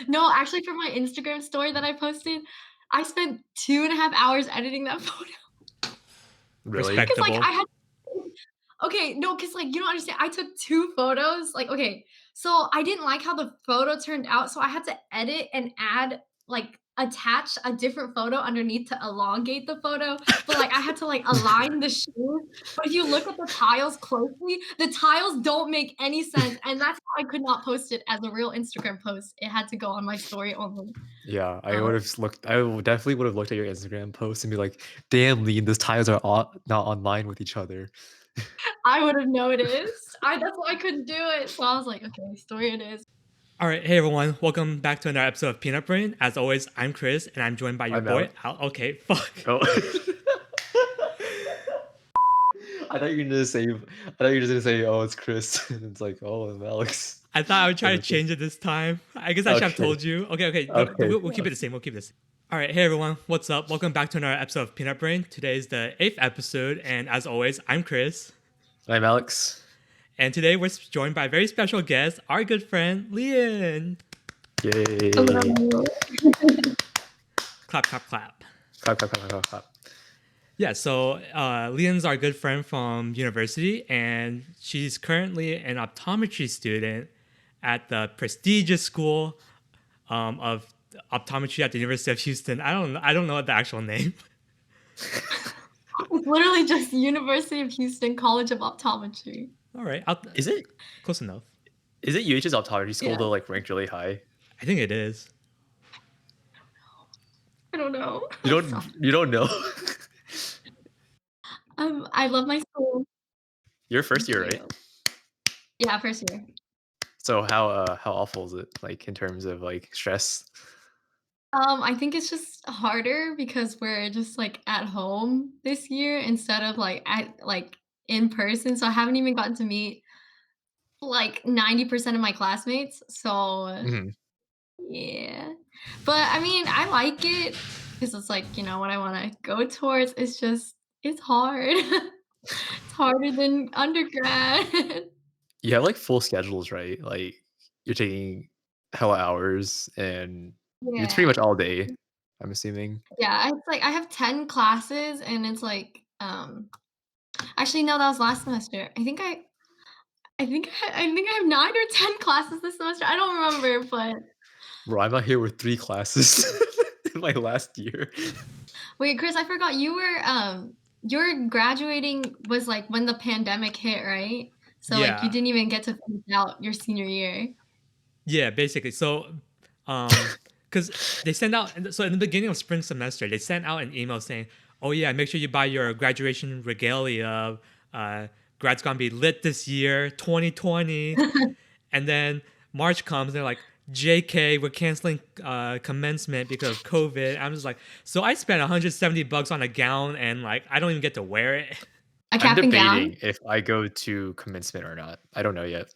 No, actually, for my Instagram story that I posted, I spent 2.5 hours editing that photo Really? because, like, Respectable. I had okay, no, because like, you don't understand, I took 2 photos, like, okay, so I didn't like how the photo turned out, so I had to edit and add, like, attach a different photo underneath to elongate the photo, but, like, I had to, like, align the shoes, but if you look at the tiles closely, the tiles don't make any sense, and that's why I could not post it as a real Instagram post. It had to go on my story only. Yeah, I Um, would have looked. Definitely would have looked at your Instagram post and be like, "Damn, Lean, those tiles are not online with each other." I would have noticed. I That's why I couldn't do it, so I was like, "Okay, story it is." All right, hey everyone, welcome back to another episode of Peanut Brain. As always, I'm Chris, and I'm joined by your I'm boy out. Al. Okay, fuck. Oh. I thought you were gonna say. I thought you were just gonna say, "Oh, it's Chris." And it's like, "Oh, I'm Alex." I thought I would try to Everything. change it this time. I guess I should have Okay. told you. Okay, no, Okay. we'll keep it the same. We'll keep this. All right, hey everyone, what's up? Welcome back to another episode of Peanut Brain. Today is the 8th episode, and as always, I'm Chris. I'm Alex. And today we're joined by a very special guest, our good friend Lien. Yay! Hello. Clap, clap, clap. Clap, clap, clap, clap, clap. Yeah, so Leon's our good friend from university, and she's currently an optometry student at the prestigious school of optometry at the University of Houston. I don't know the actual name. It's literally just University of Houston College of Optometry. All right, Is it? close enough. Is it UH's optometry school Yeah, though? Like ranked really high. I think it is. I don't know. You don't. So, You don't know. I love my school. You're first Thank year, right? you. Yeah, first year. So how awful is it? Like in terms of like stress? I think it's just harder because we're just, like, at home this year instead of, in person, so I haven't even gotten to meet, like, 90% of my classmates, so Mhm. yeah. But, I mean, I like it because it's, like, what I wanna go towards, it's just it's hard. It's harder than undergrad. You have like full schedules, right? Like you're taking hella hours and it's pretty Yeah. much all day, I'm assuming. Yeah, it's like I have 10 classes and it's like, actually, no, that was last semester. I think I have 9 or 10 classes this semester. I don't remember, but Bro, I'm out here with 3 classes in my last year. wait, Chris, I forgot your graduating was, like, when the pandemic hit, right? So, like, you Yeah, didn't even get to finish out your senior year. yeah, basically. So, because they send out, so in the beginning of spring semester, they sent out an email saying, "Oh yeah, make sure you buy your graduation regalia. Uh, grad's gonna be lit this year, 2020." And then March comes, and they're like, "JK, we're canceling commencement because of COVID." I'm just like, so I spent $170 on a gown, and like I don't even get to wear it. A I'm cap and gown? debating if I go to commencement or not. I don't know yet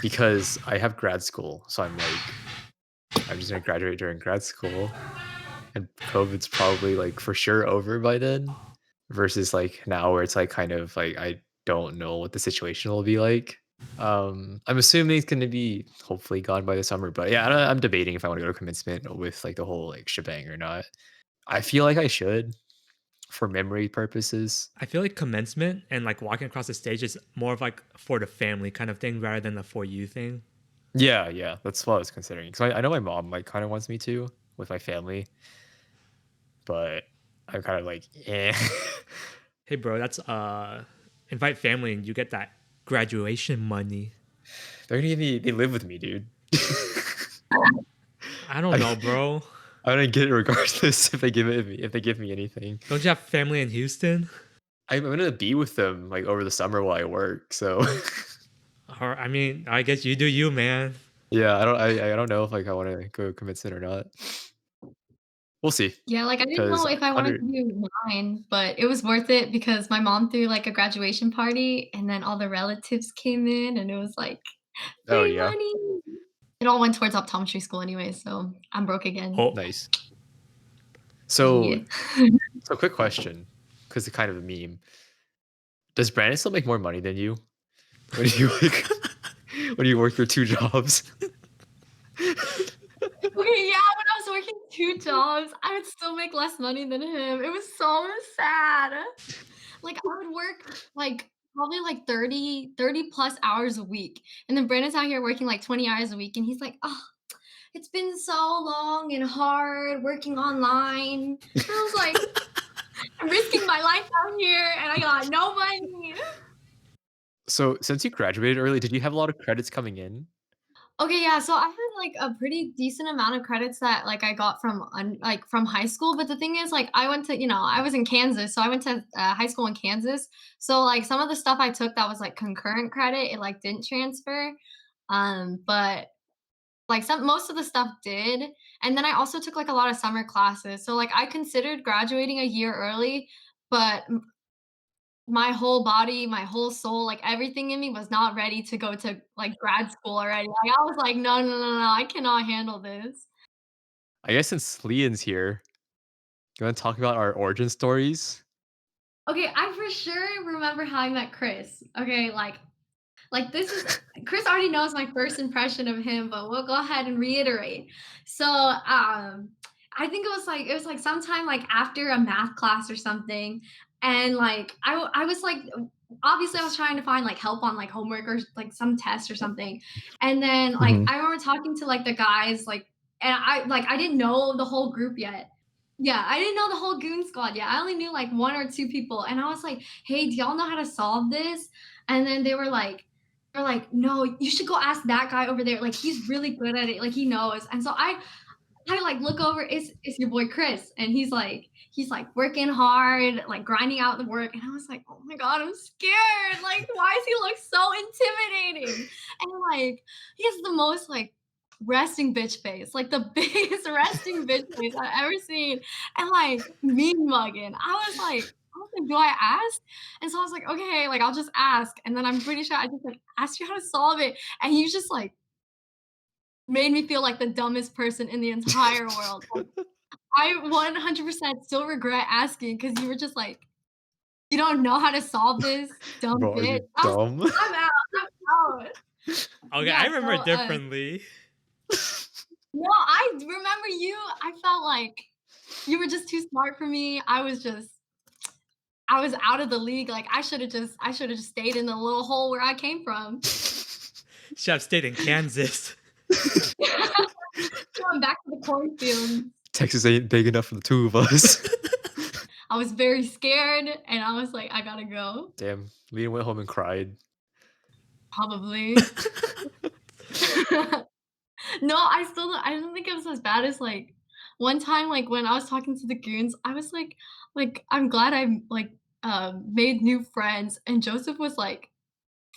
because I have grad school. So I'm like, I'm just gonna graduate during grad school, and COVID's probably like for sure over by then. Versus like now where it's like kind of like I don't know what the situation will be like. I'm assuming it's gonna be hopefully gone by the summer, but yeah, I'm debating if I want to go to commencement with like the whole like shebang or not. I feel like I should for memory purposes. I feel like commencement and like walking across the stage is more of like for the family kind of thing rather than the for you thing. Yeah, yeah, that's what I was considering. Because I know my mom like kind of wants me to with my family, but I'm kind of like, eh. Hey bro, that's invite family and you get that graduation money. They're gonna give me. They live with me, dude. I don't I know, bro. I'm gonna get it regardless if they give me anything. Don't you have family in Houston? I'm gonna be with them like over the summer while I work. So Or I mean, I guess you do you, man. yeah, I don't know if like I want to go commencement or not. We'll see. Yeah, like, I didn't Because know if I wanted to do mine, but it was worth it because my mom threw, like, a graduation party, and then all the relatives came in, and it was, like, oh free yeah, money. It all went towards optometry school anyway, so I'm broke again. Oh, nice. Yeah. So so quick question, because it's kind of a meme. Does Brandon still make more money than you when you like when you work your 2 jobs? less money than him. It was so sad. Like, I would work, like, probably, like, 30 plus hours a week, and then Brandon's out here working, like, 20 hours a week, and he's like, "Oh, it's been so long and hard working online." I was like, "I'm risking my life out here, and I got no money." So, since you graduated early, did you have a lot of credits coming in? Okay, yeah, so I had, like, a pretty decent amount of credits that, like, I got from high school, but the thing is, like, I went to I was in Kansas, so I went to, high school in Kansas, so, like, some of the stuff I took that was, like, concurrent credit, it, like, didn't transfer, but, like, some most of the stuff did, and then I also took, like, a lot of summer classes, so, like, I considered graduating a year early, but my whole body, my whole soul, like, everything in me was not ready to go to, like, grad school already. Like, I was like, "No, no, no, no, I cannot handle this." I guess since Lien's here, you wanna talk about our origin stories? Okay, I for sure remember how I met Chris, okay? Like, this is Chris already knows my first impression of him, but we'll go ahead and reiterate. So, I think it was like sometime, like, after a math class or something, and, like, I was, like obviously, I was trying to find, like, help on, like, homework or, like, some test or something, and then, like, Mhm. I remember talking to, like, the guys, like and I didn't know the whole group yet. Yeah, I didn't know the whole goon squad yet. I only knew, like, 1 or 2 people, and I was like, "Hey, do y'all know how to solve this?" And then they're like, "No, you should go ask that guy over there, like, he's really good at it, like, he knows." And so I like look over, it's your boy Chris, and he's like working hard, like grinding out the work, and I was like, "Oh my god, I'm scared. Like, why does he look so intimidating?" And like, he has the most like resting bitch face, like the biggest resting bitch face I've ever seen, and like mean mugging. I was like, "Do I ask?" And so I was like, "Okay, like I'll just ask." And then I'm pretty sure I just like asked you how to solve it, and he was just like made me feel like the dumbest person in the entire world. Like, I 100% still regret asking because you were just like, "You don't know how to solve this, dumb Bro, are bitch." you I was dumb? like, "I'm out, I'm out." Okay, I Yeah, remember so, differently. no, I remember you. I felt like you were just too smart for me. I was out of the league. Like, I should have just stayed in the little hole where I came from. Should have stayed in Kansas. Going back to the cornfield. Texas ain't big enough for the 2 of us. I was very scared, and I was like, "I gotta go." Damn, Lien went home and cried. Probably. No, I don't think it was as bad as, like, one time, like, when I was talking to the goons, I was like, "I'm glad I, like, made new friends," and Joseph was like,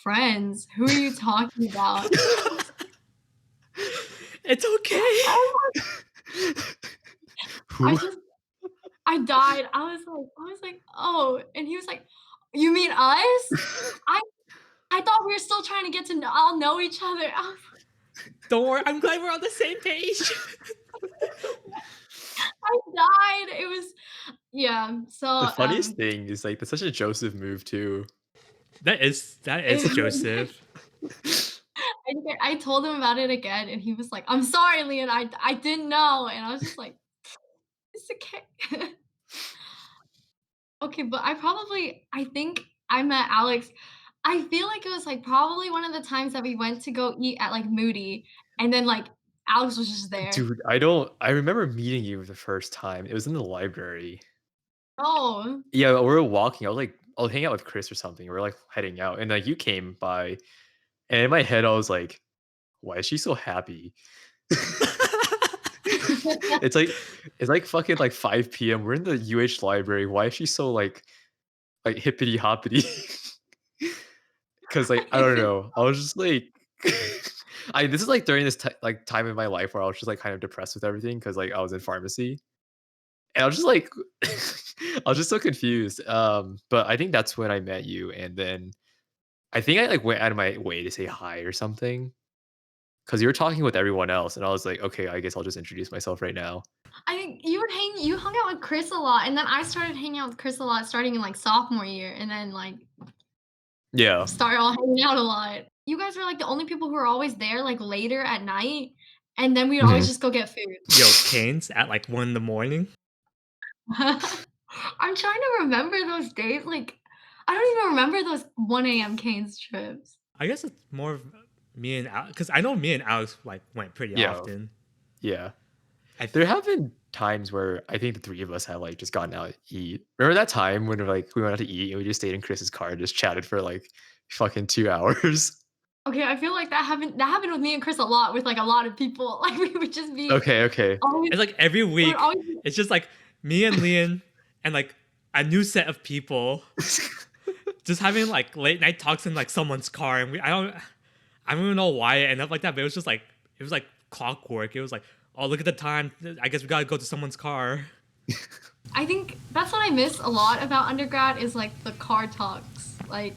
"Friends? Who are you talking about?" I was It's okay. oh my Who? I died. I was like, "Oh," and he was like, "You mean us? I I thought we were still trying to get to all know each other." Don't worry, I'm glad we're on the same page. I died. It was yeah, so, The funniest thing is, like, that's such a Joseph move too. That is Joseph. I told him about it again, and he was like, "I'm sorry, Leon, I didn't know," and I was just like, "It's okay." Okay, but I think I met Alex I feel like it was, like, probably one of the times that we went to go eat at, like, Moody, and then, like, Alex was just there. Dude, I remember meeting you the first time. It was in the library. Oh. Yeah, we were walking. I was hanging out with Chris or something. We were, like, heading out, and, like, you came by, and in my head, I was like, "Why is she so happy?" It's like it's like fucking, like, 5 p.m. We're in the UH library. Why is she so, like, hippity hoppity? 'Cause, like, I don't know. I was just like this is, like, during this like, time in my life where I was just, like, kind of depressed with everything because like, I was in pharmacy. And I was just like I was just so confused, but I think that's when I met you, and then I think I, like, went out of my way to say hi or something because you were talking with everyone else, and I was like, "Okay, I guess I'll just introduce myself right now." I think you hung out with Chris a lot, and then I started hanging out with Chris a lot starting in, like, sophomore year, and then, like, Yeah. started all hanging out a lot. You guys were, like, the only people who were always there, like, later at night, and then we'd always Mhm. just go get food. Yo, Canes at like 1 in the morning. I'm trying to remember those days, like, I don't even remember those 1 a.m. Canes trips. I guess it's more of me and Alex, because I know me and Alex like went pretty Yeah, often. yeah. I There have been times where I think the 3 of us have, like, just gone out to eat. Remember that time when, like, we went out to eat and we just stayed in Chris's car and just chatted for, like, fucking 2 hours? Okay, I feel like that happened with me and Chris a lot with, like, a lot of people, like, we would just be Okay, okay. always It's like every we would week, always be it's just like me and Lien and like a new set of people just having like late night talks in like someone's car, and I don't even know why it ended up like that, but it was just like it was like clockwork. It was like, oh, look at the time. I guess we gotta go to someone's car. I think that's what I miss a lot about undergrad is, like, the car talks, like,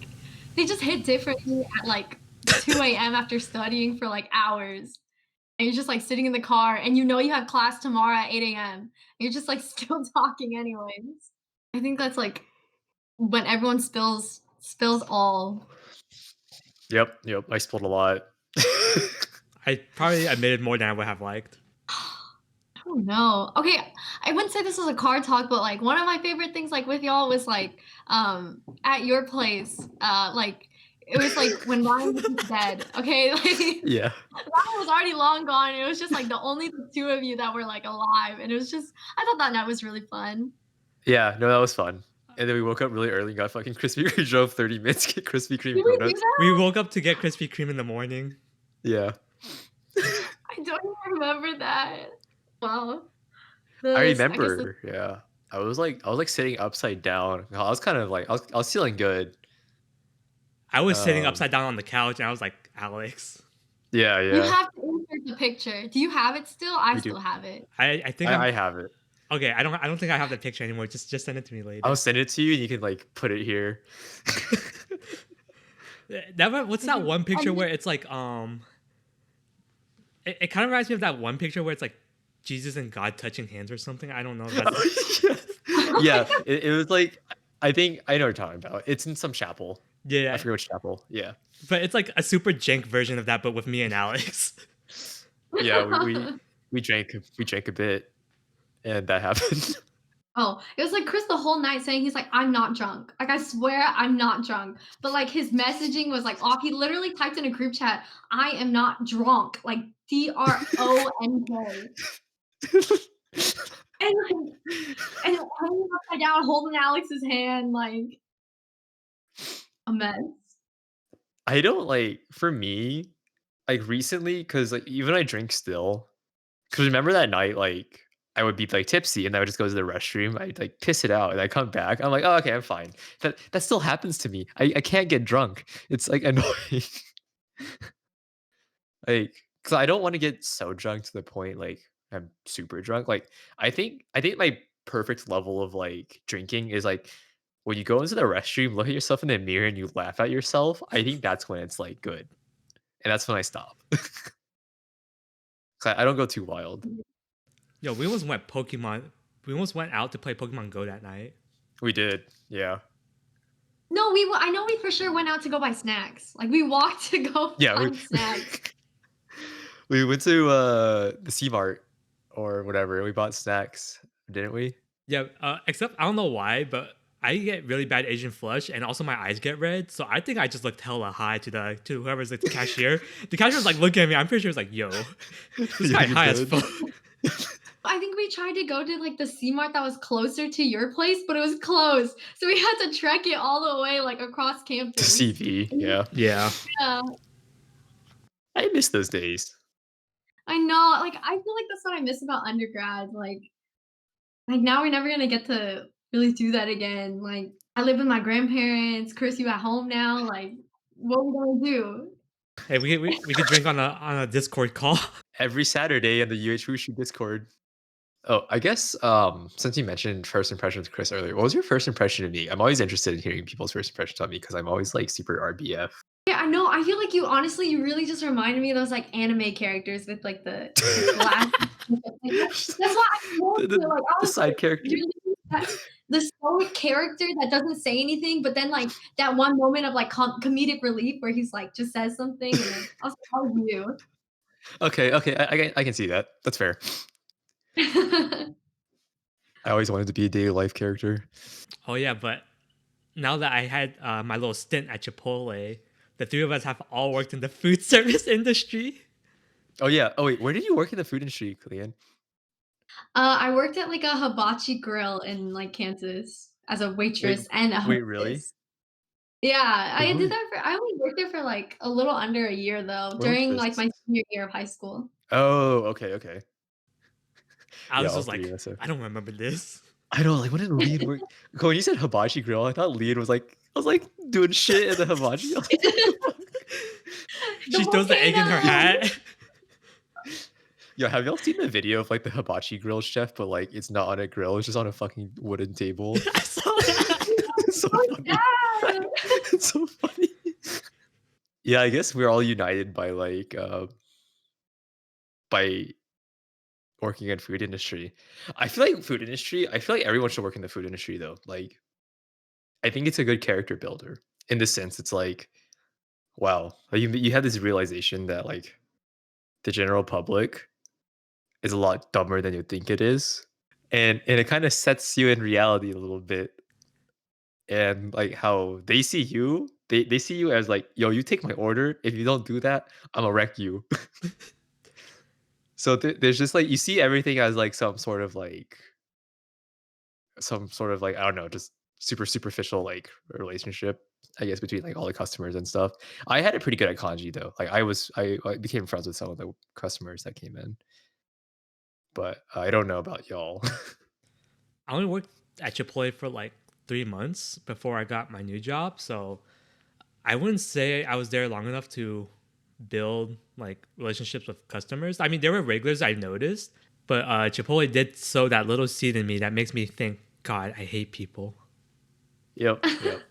they just hit differently at, like, 2 a.m. after studying for, like, hours, and you're just, like, sitting in the car, and you know you have class tomorrow at 8 a.m. You're just, like, still talking anyways. I think that's, like, when everyone spills all. Yep, yep, I spilled a lot. I probably admitted more than I would have liked. I don't know. Okay, I wouldn't say this was a car talk, but, like, one of my favorite things, like, with y'all was, like, at your place, like, it was, like, when Ryan was dead, okay? Like, Yeah. Ryan was already long gone, and it was just, like, the 2 of you that were, like, alive, and it was just I thought that night was really fun. Yeah, no, that was fun. And then we woke up really early and got fucking Krispy Kreme. We drove 30 minutes to get Krispy Kreme Did we do donuts. We that? woke up to get Krispy Kreme in the morning. Yeah. I don't even remember that. Wow. I I guess the remember, yeah. I was, like, sitting upside down. I was kind of like I was feeling good. I was sitting Um, upside down on the couch, and I was like, Alex, yeah, you yeah. have to insert the picture. Do you have it still? I We do. still have it. I think I I'm have it. okay. I don't think I have the picture anymore. Just send it to me I'll later. send it to you and you can, like, put it here. What's I that think one picture and where it's like it kind of reminds me of that one picture where it's like Jesus and God touching hands or something. I don't know if that's Oh, yes. Yeah, it was like I think I know what you're talking about. It's in some chapel. I yeah, forget which chapel. Yeah. but it's like a super jank version of that, but with me and Alex. Yeah, we drank a bit and that happened. Oh, it was like Chris the whole night saying he's like, "I'm not drunk." Like, I swear I'm not drunk. But, like, his messaging was, like, off. He literally typed in a group chat, "I am not drunk," like, DRONK. And, like and hanging upside down, holding Alex's hand, like, a mess. I don't like for me, like recently, because like even I drink still. Because remember that night, like I would be like tipsy and I would just go to the restroom. I'd like piss it out and I come back. I'm like, oh okay, I'm fine. That still happens to me. I can't get drunk. It's like annoying. Like, because I don't want to get so drunk to the point like I'm super drunk. Like I think my perfect level of like drinking is like when you go into the restroom, look at yourself in the mirror and you laugh at yourself. I think that's when it's like good. And that's when I stop. 'Cause I don't go too wild. Yo, we almost went Pokemon. We almost went out to play Pokemon Go that night. We did. Yeah. No, I know we for sure went out to go buy snacks. Like, we walked to go Yeah, we find snacks. we went to the C Mart or whatever and we bought snacks, didn't we? Yeah, except I don't know why, but I get really bad Asian flush, and also my eyes get red. So I think I just looked hella high to whoever's like the cashier. The cashier was like looking at me. I'm pretty sure he was like, "Yo, this Yeah, guy you high as did. fuck." I think we tried to go to, like, the C Mart that was closer to your place, but it was closed. So we had to trek it all the way, like, across To campus. CV, yeah. Yeah. Yeah, I miss those days. I know, like, I feel like that's what I miss about undergrad, like, now we're never gonna get to really do that again, like, I live with my grandparents, Chris, you at home now, like, what we gonna do? Hey, we could drink on a Discord call. Every Saturday in the UH Wushu Discord. Oh, I guess since you mentioned first impressions with Chris earlier, what was your first impression of me? I'm always interested in hearing people's first impressions of me because I'm always like super RBF. Yeah, I know, I feel like you honestly, you really just reminded me of those, like, anime characters with, like, the glasses and stuff, like, that's why I told the, you, the, like, I the was like, side character. "You're literally that the stoic character that doesn't say anything, but then, like, that one moment of, like, comedic relief where he's, like, just says something, and then I was like, "That was you." Okay, okay, I can see that. That's fair. I always wanted to be a daily life character. Oh yeah, but now that I had my little stint at Chipotle, the three of us have all worked in the food service industry. Oh yeah. Oh wait, where did you work in the food industry, Clean? I worked at, like, a hibachi grill in, like, Kansas as a Wait, waitress and a wait, really? hostess. Yeah, Wait, I who did is that for I only worked there for, like, a little under a year, though, what's during, like, this? my senior year of high school. Oh, okay, okay. I Yeah, was all just three like, of us have. I don't remember this. I know, like, when did Lien work? When you said hibachi grill, I thought Lien was like, I was like doing shit in the hibachi. I was like, what the fuck? The She throws the egg in her volcano! hat. Yo, have y'all seen the video of like the hibachi grill chef, but like it's not on a grill, it's just on a fucking wooden table? I saw that. It's so Oh, funny. yeah! It's so funny. Yeah, I guess we're all united by working in food industry. I feel like everyone should work in the food industry though. Like I think it's a good character builder in the sense it's like, wow, like you have this realization that like the general public is a lot dumber than you think it is. And it kind of sets you in reality a little bit. And like how they see you, they see you as like, yo, you take my order. If you don't do that, I'm gonna wreck you. So there's just like you see everything as like some sort of like I don't know, just super superficial like relationship, I guess, between like all the customers and stuff. I had it pretty good at kanji though. Like I became friends with some of the customers that came in, but I don't know about y'all. I only worked at Chipotle for like 3 months before I got my new job, so I wouldn't say I was there long enough to build like relationships with customers. I mean, there were regulars I noticed, but Chipotle did sow that little seed in me that makes me think, God, I hate people. Yep, yep.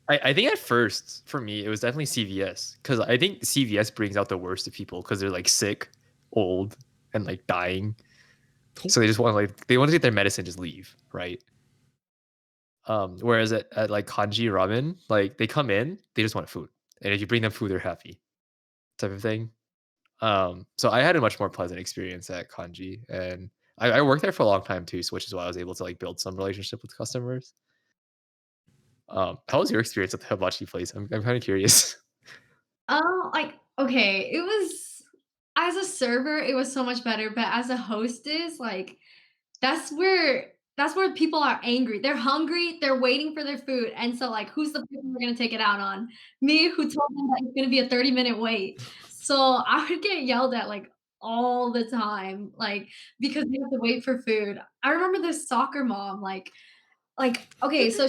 I think at first for me it was definitely CVS because I think CVS brings out the worst of people because they're like sick, old, and like dying. So they just want to like they want to get their medicine, just leave, right? Whereas at like Kanji Ramen, like they come in, they just want food, and if you bring them food, they're happy, type of thing. So I had a much more pleasant experience at Kanji, and I worked there for a long time too, so which is why I was able to like build some relationship with customers. How was your experience at the hibachi place? I'm kind of curious. Like, okay, it was as a server, it was so much better, but as a hostess, like, that's where people are angry. They're hungry, they're waiting for their food, and so, like, who's the person we're gonna take it out on? Me, who told them that it's gonna be a 30-minute wait. So, I would get yelled at, like, all the time, like, because we have to wait for food. I remember this soccer mom, okay, so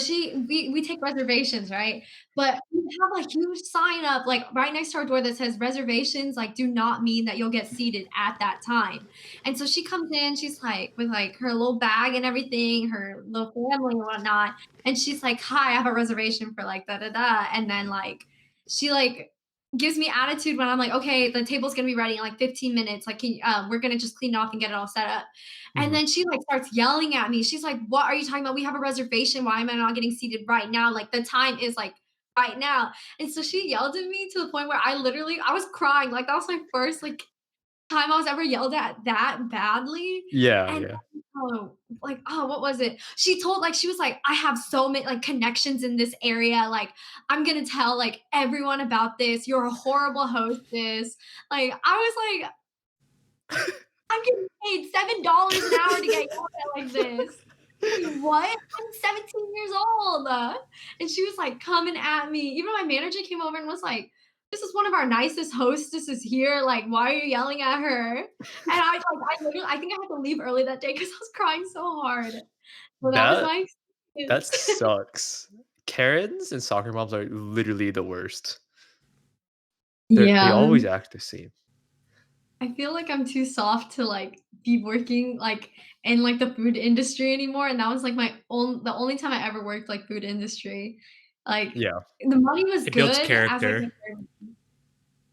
we take reservations, right? But we have a huge sign up, like, right next to our door that says, "Reservations, like, do not mean that you'll get seated at that time." And so she comes in, she's, like, with, like, her little bag and everything, her little family and whatnot, and she's like, "Hi, I have a reservation for, like, da da da," and then, like, she, like, gives me attitude when I'm like, "Okay, the table's gonna be ready in, like, 15 minutes, like, we're gonna just clean it off and get it all set up." And Mhm. then she, like, starts yelling at me. She's like, "What are you talking about? We have a reservation. Why am I not getting seated right now? Like, the time is, like, right now." And so she yelled at me to the point where I was crying. Like, that was my first, like, time I was ever yelled at that badly. Yeah, And yeah. what was it? She was like, "I have so many, like, connections in this area. Like, I'm gonna tell, like, everyone about this. You're a horrible hostess." Like, I was like, I'm getting paid $7 an hour to get yelled at like this. Like, what? I'm 17 years old. And she was like coming at me. Even my manager came over and was like, "This is one of our nicest hostesses here. Like, why are you yelling at her?" And I think I had to leave early that day because I was crying so hard. So that was That my that experience. sucks. Karens and soccer moms are literally the worst. They Yeah. always act the same. I feel like I'm too soft to, like, be working, like, in, like, the food industry anymore, and that was, like, the only time I ever worked, like, food industry. Like, Yeah. the money was It builds good as, like, character.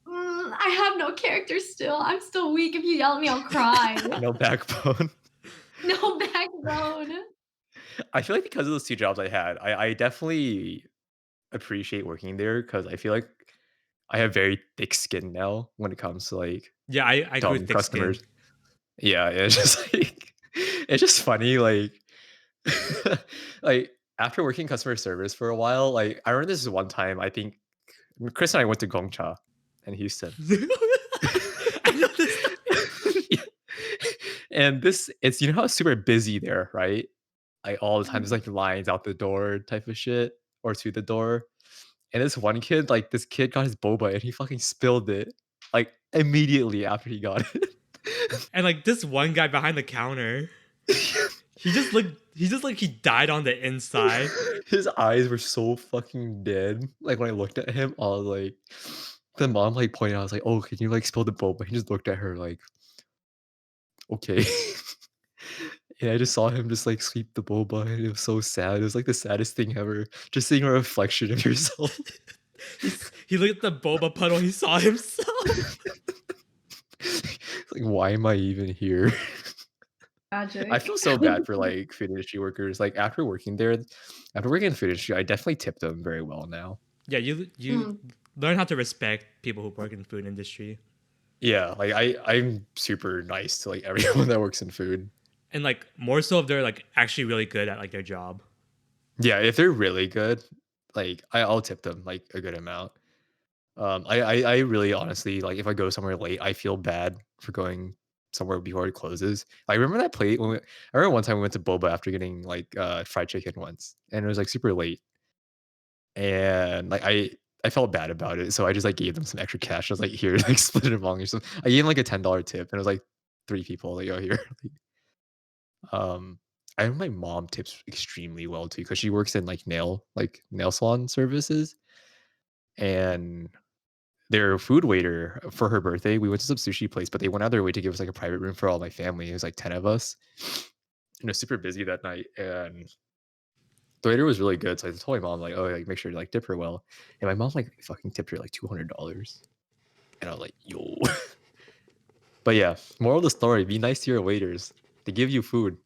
a I have no character still. I'm still weak. If you yell at me, I'll cry. No backbone. No backbone. I feel like because of those 2 jobs I had, I definitely appreciate working there because I feel like I have very thick skin now when it comes to, like, Yeah, I grew dumb thick skin. customers. Yeah, it's just like it's just funny, like Like, after working customer service for a while, like, I remember this one time, I think Chris and I went to Gongcha in Houston. I know this story. Yeah. And this it's you know how it's super busy there, right? Like, all the time, there's, Mhm. like, lines out the door type of shit or to the door. And this one kid, like, this kid got his boba and he fucking spilled it, like, immediately after he got it. And like this one guy behind the counter, he just looked he died on the inside. His eyes were so fucking dead. Like, when I looked at him, I was like the mom, like, pointed out, I was like, "Oh, can you, like, spill the boba?" He just looked at her like, "Okay." And I just saw him just, like, sweep the boba, and it was so sad. It was, like, the saddest thing ever, just seeing a reflection of yourself. He looked at the boba puddle, he saw himself. Like, "Why am I even here?" I Tragic. feel so bad for, like, food industry workers. Like, after working in the food industry, I definitely tip them very well now. Yeah, you Mm. learn how to respect people who work in the food industry. Yeah, like, I'm super nice to, like, everyone that works in food. And like more so if they're like actually really good at like their job. Yeah, if they're really good, like, I'll tip them, like, a good amount. I really honestly, like, if I go somewhere late, I feel bad for going somewhere before it closes. I remember that plate when I remember one time we went to Boba after getting, like, fried chicken once, and it was, like, super late, and, like, I felt bad about it, so I just, like, gave them some extra cash. I was like, "Here, like, split it among yourselves." I gave them, like, a $10 tip, and it was, like, 3 people, like, "Oh, here." Um, I know my mom tips extremely well too because she works in, like, nail salon services, and their food waiter for her birthday, we went to some sushi place, but they went out of their way to give us, like, a private room for all my family. It was, like, 10 of us, and it was super busy that night, and the waiter was really good, so I told my mom, like, "Oh, like, make sure to, like, tip her well," and my mom, like, fucking tipped her, like, $200, and I was like, "Yo." But yeah, moral of the story, be nice to your waiters. They give you food.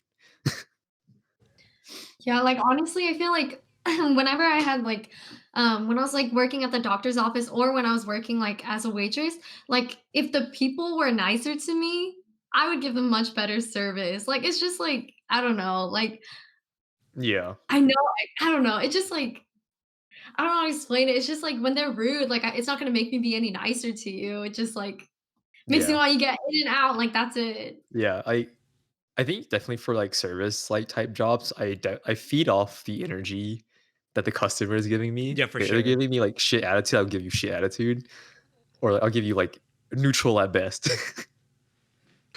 Yeah, like, honestly, I feel like whenever I had, like, when I was, like, working at the doctor's office or when I was working, like, as a waitress, like, if the people were nicer to me, I would give them much better service. Like, it's just, like, I don't know, like, Yeah, I know, I don't know, it's just, like, I don't know how to explain it. It's just, like, when they're rude, like, it's not gonna make me be any nicer to you. It just, like, makes me yeah, want you get in and out, like, that's it. yeah, I think definitely for, like, service, like, type jobs, I feed off the energy that the customer is giving me. Yeah, for If they're sure. giving me, like, shit attitude, I'll give you shit attitude, or like, I'll give you, like, neutral at best.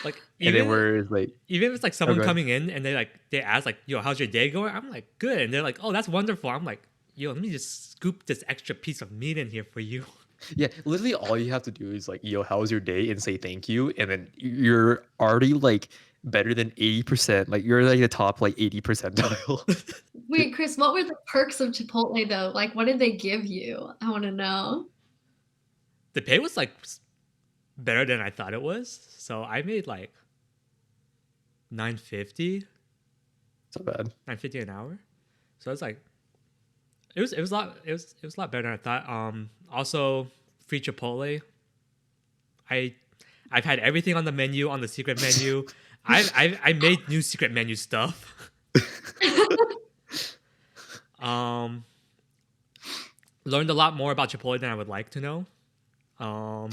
Like And then whereas, like even if it's like oh, someone go ahead. coming in and they ask like, "Yo, how's your day going?" I'm like, "Good," and they're like, "Oh, that's wonderful." I'm like, "Yo, let me just scoop this extra piece of meat in here for you." Yeah, literally all you have to do is, like, "Yo, how was your day?" and say thank you, and then you're already, like, better than 80%, like, you're, like, the top, like, 80 percentile. Wait, Chris, what were the perks of Chipotle, though? Like, what did they give you? I wanna know. The pay was like better than I thought it was, so I made like 950, It's not bad. 950 an hour. So it's like it was a lot it was a lot better than I thought. Also free Chipotle. I I've had everything on the menu on the secret menu. I made new secret menu stuff. Um, learned a lot more about Chipotle than I would like to know. Um,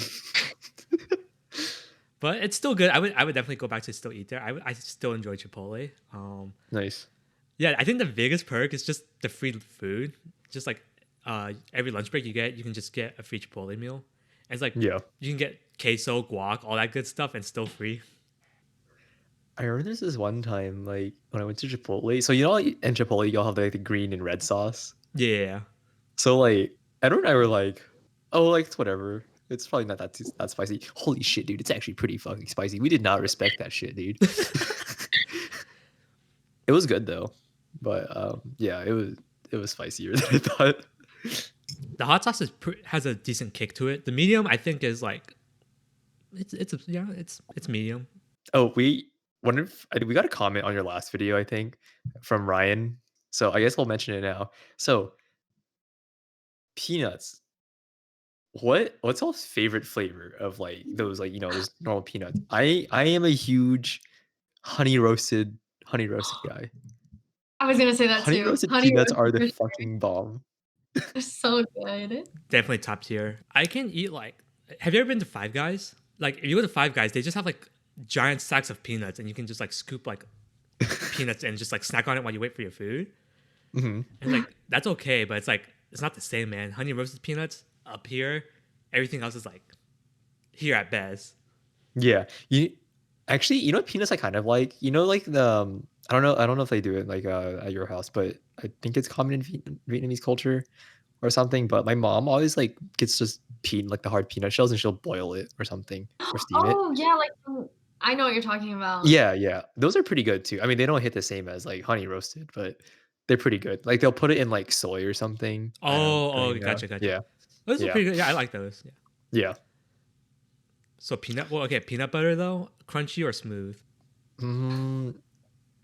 but it's still good. I would definitely go back to still eat there. I still enjoy Chipotle. Nice. Yeah, I think the biggest perk is just the free food. Just like every lunch break you can just get a free Chipotle meal. And it's like Yeah. you can get queso, guac, all that good stuff, and still free. I remember there's this one time, like, when I went to Chipotle. So, you know, like, in Chipotle, y'all have, like, the green and red sauce. Yeah. So, like, Edward and I were like, "Oh, like, it's whatever. It's probably not that spicy." Holy shit, dude! It's actually pretty fucking spicy. We did not respect that shit, dude. It was good though, but yeah, it was spicier than I thought. The hot sauce has a decent kick to it. The medium, I think, is like it's medium. Oh, we got a comment on your last video, I think, from Ryan. So I guess we'll mention it now. So peanuts. What's y'all's favorite flavor of like those like those normal peanuts? I am a huge honey roasted guy. I was gonna say that Honey too. roasted Honey peanuts are roasted the for sure. fucking bomb. They're so good. Definitely top tier. I can eat like. Have you ever been to Five Guys? Like, if you go to Five Guys, they just have like giant sacks of peanuts, and you can just like scoop like peanuts and just like snack on it while you wait for your food. Mhm. And like that's okay, but it's like it's not the same, man. Honey roasted peanuts up here, everything else is like here at best. Yeah. You actually, you know what peanuts I kind of like? You know, like the I don't know if they do it like at your house, but I think it's common in Vietnamese culture or something. But my mom always like gets just like the hard peanut shells and she'll boil it or something or steam it. Oh, yeah, like, I know what you're talking about. Yeah, yeah. Those are pretty good too. I mean, they don't hit the same as like honey roasted, but they're pretty good. Like they'll put it in like soy or something. I don't Oh, even know. gotcha, gotcha. Yeah. Those are Yeah. pretty good. Yeah, I like those. Yeah. Yeah. So okay, peanut butter though, crunchy or smooth? Mm,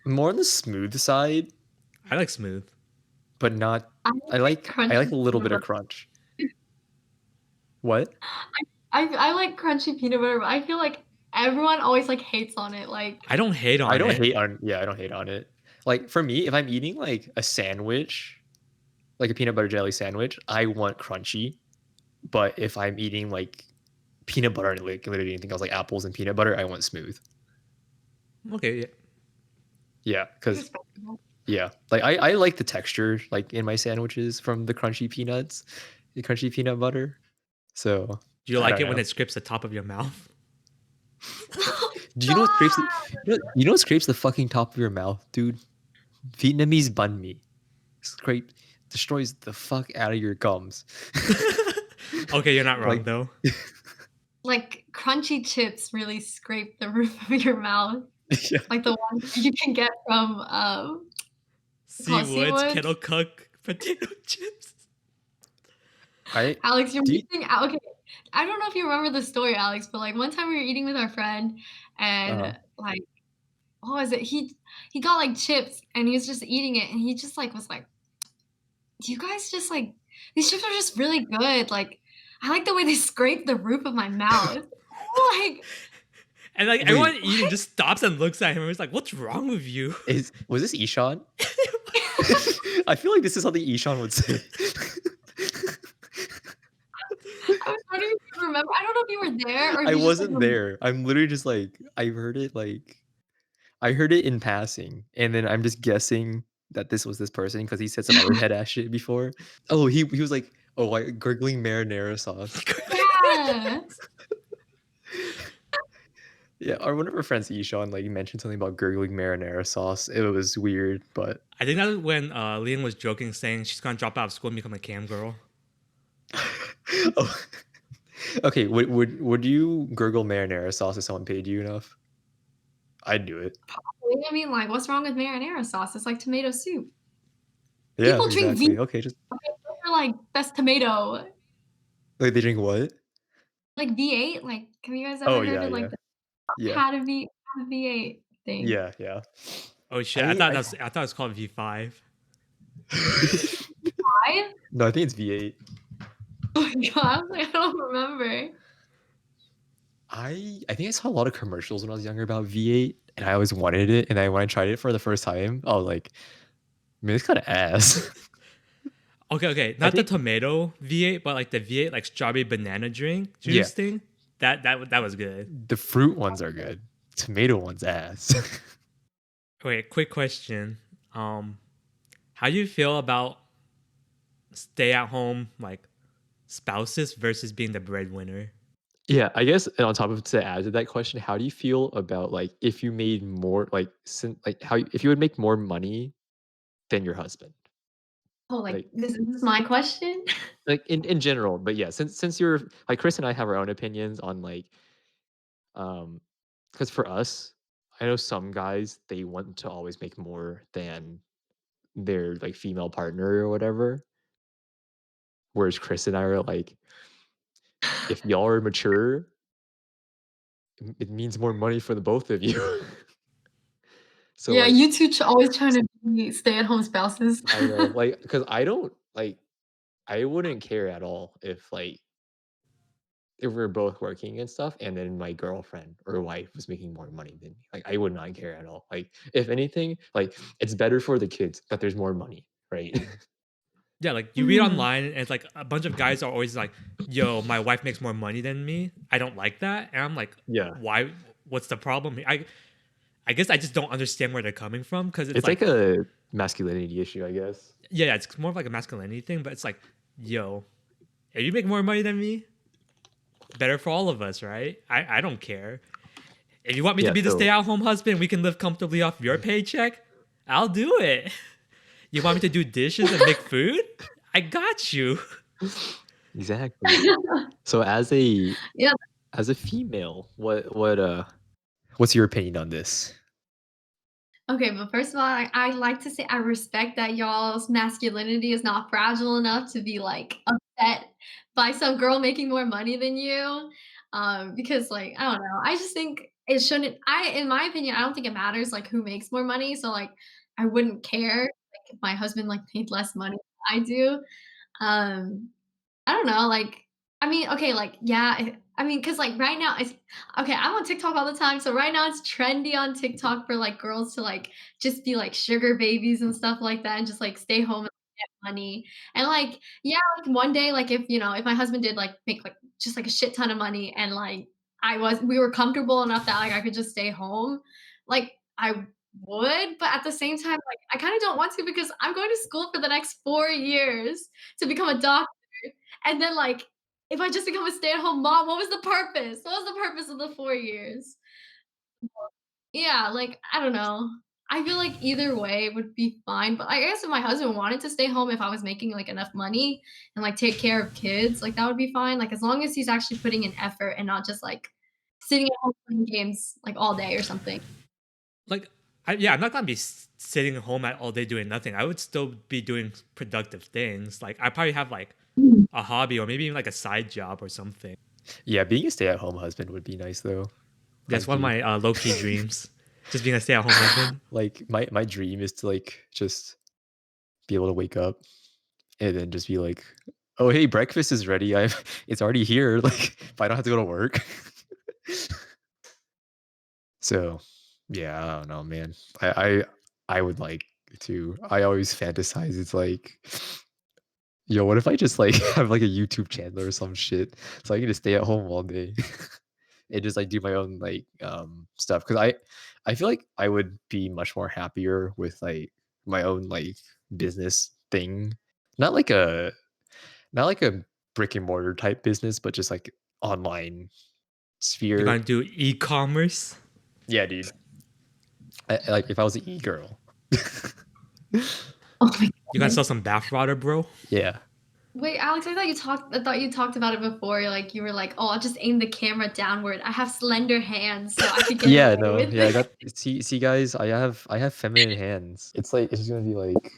more on the smooth side, I like smooth. but not I like I like crunchy a little peanut bit of butter. crunch. What? I like crunchy peanut butter, but I feel like everyone always, like, hates on it, like I don't hate I on don't it. hate on yeah, I don't hate on it. Like for me, if I'm eating like a sandwich, like a peanut butter jelly sandwich, I want crunchy. But if I'm eating like peanut butter and like literally anything else like apples and peanut butter, I want smooth. Okay, yeah. Yeah, because respectable. yeah, like I like the texture like in my sandwiches from the crunchy peanuts, the crunchy peanut butter. So Do you I like don't it when know. it scrapes the top of your mouth? Do you know what scrapes? Stop! You know what scrapes the fucking top of your mouth, dude? Vietnamese banh mi. Scrape destroys the fuck out of your gums. Okay, you're not wrong Like though. Like, crunchy chips really scrape the roof of your mouth, yeah, like the ones you can get from, called Seawoods, Seawoods. kettle cook, potato chips. I Alex, you're do. missing out. Okay, I don't know if you remember the story, Alex, but, like, one time we were eating with our friend Uh, and, like, what was it? He got, like, chips and he was just eating it and he just, like, was like, "Do you guys just, like these chips are just really good, like, I like the way they scrape the roof of my mouth." Like, And like wait, everyone eating just stops and looks at him and is like, "What's wrong with you?" was this Ishan? I feel like this is something Ishan would say. I was wondering if you remember. I don't know if you were there or if I you just, like, wasn't there. I'm literally just like I heard it in passing, and then I'm just guessing that this was this person because he said some other head ass shit before. Oh, he was like, "Oh, I gurgling marinara sauce." Yeah. Yeah, or one of our friends, Ishan, like mentioned something about gurgling marinara sauce. It was weird, but I think that was when Lien was joking, saying she's gonna drop out of school and become a cam girl. oh, okay. Would you gurgle marinara sauce if someone paid you enough? I'd do it. I mean, like, what's wrong with marinara sauce? It's like tomato soup. Yeah, People drink V8, exactly. Okay, just they're like, "Best tomato." like they drink what? Like V8, like, have you guys Oh ever heard yeah, of, like, yeah, the yeah, had a V8 thing? yeah, yeah. Oh shit! I I I thought it was called V5. Five? no, I think it's V8. Oh my god, I was like, I don't remember. I think I saw a lot of commercials when I was younger about V8, and I always wanted it. And then when I tried it for the first time, I was like, "Man, it's kind of ass." Okay, I not the think, tomato V8, but like the V8 like strawberry banana drink yeah, juice thing. That was good. the fruit ones are good. Tomato ones ass. Wait, quick question. Um, how do you feel about stay at home like spouses versus being the breadwinner? Yeah, I guess, and on top of to add to that question, how do you feel about like if you made more like like if you would make more money than your husband? Oh, like, Like this is my question? in general, but yeah, since you're like Chris and I have our own opinions on like um because for us, I know some guys they want to always make more than their like female partner or whatever. Whereas Chris and I are like, if y'all are mature, it means more money for the both of you. So Yeah, like you 2 always trying to be stay-at-home spouses. I know, like, because I don't like I wouldn't care at all if like if we're both working and stuff, and then my girlfriend or wife was making more money than me. Like I would not care at all. Like if anything, like it's better for the kids that there's more money, right? Yeah, like you read Mhm. online and it's like a bunch of guys are always like, "Yo, my wife makes more money than me. I don't like that." And I'm like, Yeah. "Why? What's the problem here?" I guess I just don't understand where they're coming from because it's It's like like, a masculinity issue, I guess. yeah, it's more of like a masculinity thing, but it's like, yo, if you make more money than me, better for all of us, right? I don't care. If you want me to Yeah, be the so stay-at-home husband, we can live comfortably off your paycheck. I'll do it. You want me to do dishes and make food? I got you. exactly. So Yeah. as a female, what's your opinion on this? Okay, but first of all, I like to say I respect that y'all's masculinity is not fragile enough to be, like, upset by some girl making more money than you, because, like, I don't know, I just think it shouldn't in my opinion, I don't think it matters, like, who makes more money, so, like, I wouldn't care, like, if my husband, like, made less money than I do, um I don't know, like, I mean, okay, like, yeah, I mean, cause like, right now it's okay, I'm on TikTok all the time, so right now it's trendy on TikTok for, like, girls to, like, just be, like, sugar babies and stuff like that and just, like, stay home and get money, and, like, yeah, like, one day, like, if my husband did, like, make, like, just, like, a shit ton of money and, like, we were comfortable enough that, like, I could just stay home, like, I would, but at the same time, like, I kinda don't want to because I'm going to school for the next 4 years to become a doctor. And then, like, if I just become a stay-at-home mom, what was the purpose? What was the purpose of the 4 years? Yeah, like, I don't know. I feel like either way would be fine, but I guess if my husband wanted to stay home, if I was making, like, enough money and, like, take care of kids, like, that would be fine, like, as long as he's actually putting in effort and not just, like, sitting at home playing games, like, all day or something. Like, yeah, I'm not gonna be sitting home at all day doing nothing. I would still be doing productive things. Like, I probably have like Mm. a hobby or maybe even like a side job or something. Yeah, being a stay-at-home husband would be nice though. That's Like one of be my low key dreams. Just being a stay at home husband. like my dream is to like just be able to wake up and then just be like, "Oh, hey, breakfast is ready. I'm it's already here." Like, if I don't have to go to work. So, yeah, I don't know, man. I would like to. I always fantasize. It's like, yo, what if I just like have like a YouTube channel or some shit, so I can just stay at home all day and just like do my own like stuff. Because I feel like I would be much more happier with like my own like business thing, not like a not like a brick and mortar type business, but just like online You're sphere. gonna do e-commerce. Yeah, dude. Like if I was an e-girl. Oh my You're gonna god. sell some bathwater, bro. Yeah. Wait, Alex, I thought you talked about it before, like, you were like, "Oh, I'll just aim the camera downward. I have slender hands, so I could get Yeah, away no. with Yeah, I it." got see guys, I have feminine hands. It's like it's just gonna be like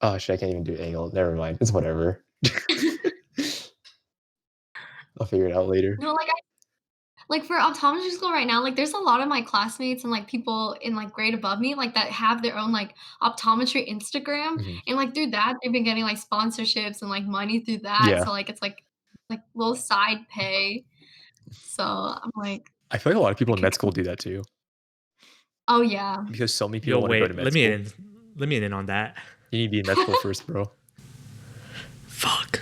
oh shit, I can't even do angle. Never mind. It's whatever. I'll figure it out later. No, like, for optometry school right now, like, there's a lot of my classmates and, like, people in, like, grade above me, like, that have their own, like, optometry Instagram, Mhm. and, like, through that, they've been getting, like, sponsorships and, like, money through that, Yeah. so, like, it's, like, little side pay, so I'm like, I feel like a lot of I people in could med school do that too, Oh, yeah. because so many people Yo, wanna go to wait, med school. let me in on that. You need to be in med school first, bro. Fuck.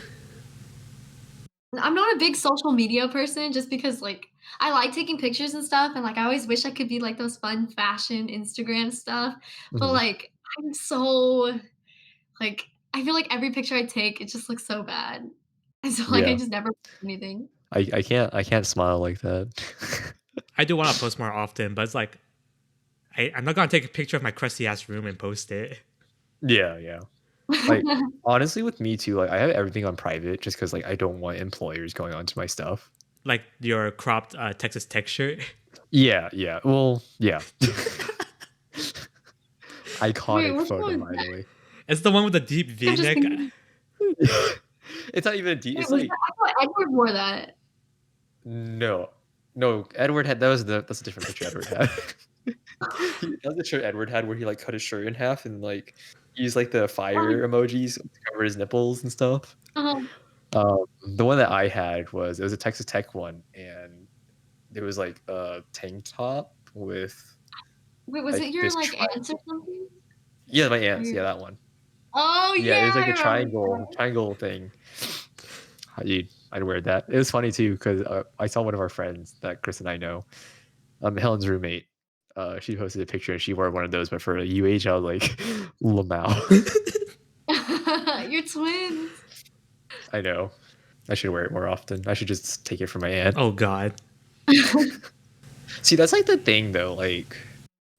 I'm not a big social media person just because, like, I like taking pictures and stuff, and, like, I always wish I could be like those fun fashion Instagram stuff, but, Mhm. like, I'm so like, I feel like every picture I take, it just looks so bad. And so, like, I Yeah. just never post anything. I can't smile like that. I do want to post more often, but it's like I'm not gonna take a picture of my crusty ass room and post it. Yeah, yeah. Like, honestly, with me too, like, I have everything on private just because like, I don't want employers going onto my stuff. Like your cropped Texas Tech shirt. Yeah, yeah. Well, yeah. Wait, Iconic which photo, one was by the that? way. It's the one with the deep I'm just V-neck. thinking, It's not even a D wait, it's was that like I thought Edward wore that. no. No, Edward had that was that's a different picture Edward had. That was the shirt Edward had where he, like, cut his shirt in half and, like, used, like, the Oh, fire emojis to cover his nipples and stuff. uh-huh. The one that I had was it was a Texas Tech one, and there was like a tank top with Wait, was like it your, this like, ants or something? yeah, my Or ants, your yeah, that one. Oh, Yeah, it yeah, was like I a remember that. triangle thing. I'd wear that. It was funny too because I saw one of our friends that Chris and I know, Helen's roommate. She posted a picture and she wore one of those, but for a UH, I was like, Lamau. You're twins. I know. I should wear it more often. I should just take it from my aunt. Oh God. See, that's like the thing though. Like,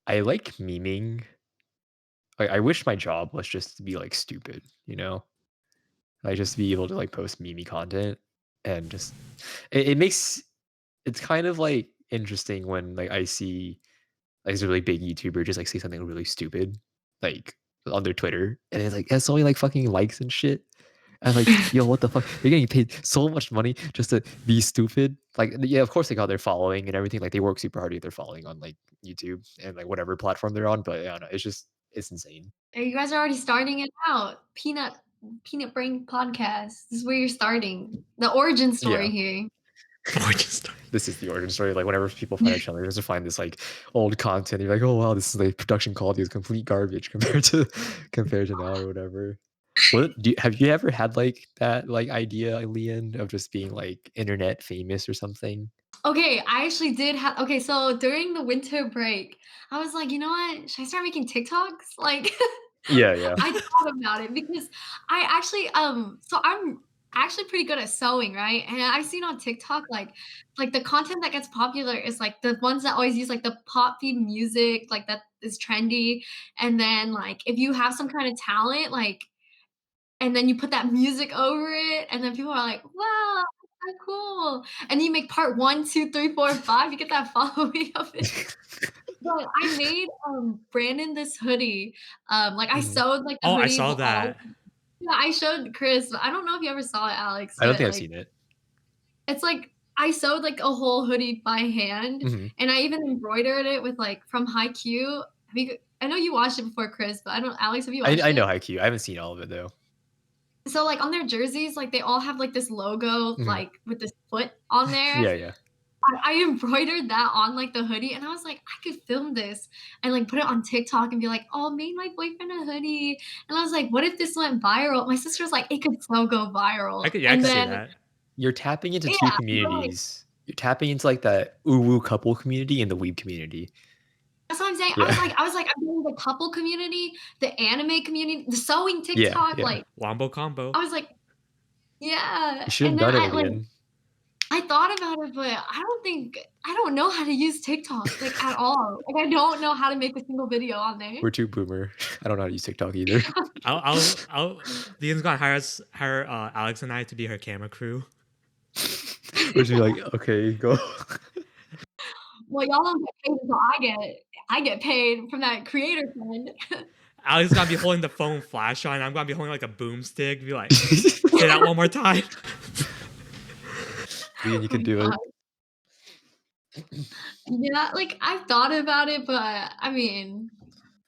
I like memeing. Like, I wish my job was just to be like stupid, you know? Like, just to be able to like post meme content and just it makes it's kind of like interesting when like I see like this really big YouTuber just like say something really stupid, like on their Twitter, and it's like it's only like fucking likes and shit. And like, yo, what the fuck? You're getting paid so much money just to be stupid. Like, yeah, of course they got their following and everything. Like, they work super hard to get their following on like YouTube and like whatever platform they're on. But I don't know, it's insane. Hey, you guys are already starting it out. Peanut Brain Podcast. This is where you're starting. The origin Yeah, story here. Origin story. this is the origin story. Like, whenever people find our channel, they're just to find this like old content. You're like, oh wow, this is like production quality is complete garbage compared to now or whatever. Have you ever had like that like idea, Lien, of just being like internet famous or something? Okay, I actually did have okay, so during the winter break, I was like, "You know what? Should I start making TikToks?" Like, Yeah, yeah. I thought about it because I actually, so I'm actually pretty good at sewing, right? And I've seen on TikTok, like the content that gets popular is like the ones that always use like the pop theme music, like that is trendy. And then like if you have some kind of talent, like and then you put that music over it, and then people are like, "Wow, that's so cool." And you make part 1, 2, 3, 4, 5, you get that following of it. But I made, Brandon this hoodie. Like, I Mhm. sewed, like, the Oh, I hoodie saw w all that. yeah, I showed Chris, but I don't know if you ever saw it, Alex, I don't but, think I've like, seen it. it's like I sewed, like, a whole hoodie by hand, Mhm. and I even embroidered it with, like from Haikyuu. Have you I know you watched it before, Chris, but I don't Alex, have you watched I know it? Haikyuu. I haven't seen all of it though. So, like, on their jerseys, like, they all have, like, this logo, Mhm. like, with this foot on there. Yeah, yeah. I embroidered that on, like, the hoodie, and I was like, "I could film this and, like, put it on TikTok and be like, 'Oh, made my boyfriend a hoodie.'" And I was like, "What if this went viral?" My sister was like, "It could so go viral." I And could see then that. You're tapping into yeah, 2 we're like communities. You're tapping into, like, that uwu couple community and the weeb community. that's what I'm saying. Yeah. I was like, I'm doing the couple community, the anime community, the sewing Yeah, TikTok, yeah. like, Wombo combo. I was like yeah, You should have and then done it, Lien. I thought about it, but I don't know how to use TikTok, like, at all. Like, I don't know how to make a single video on there. We're too boomer. I don't know how to use TikTok either. Leon's gonna hire Alex and I to be her camera crew. We're just be like, "Okay, go." Well, y'all don't get paid until I get paid from that creator fund. Alex is gonna be holding the phone flash on. I'm gonna be holding like a boomstick. Be like, say that one more time. Lien, you Oh can my do it. god. Yeah, like, I've thought about it, but, I mean,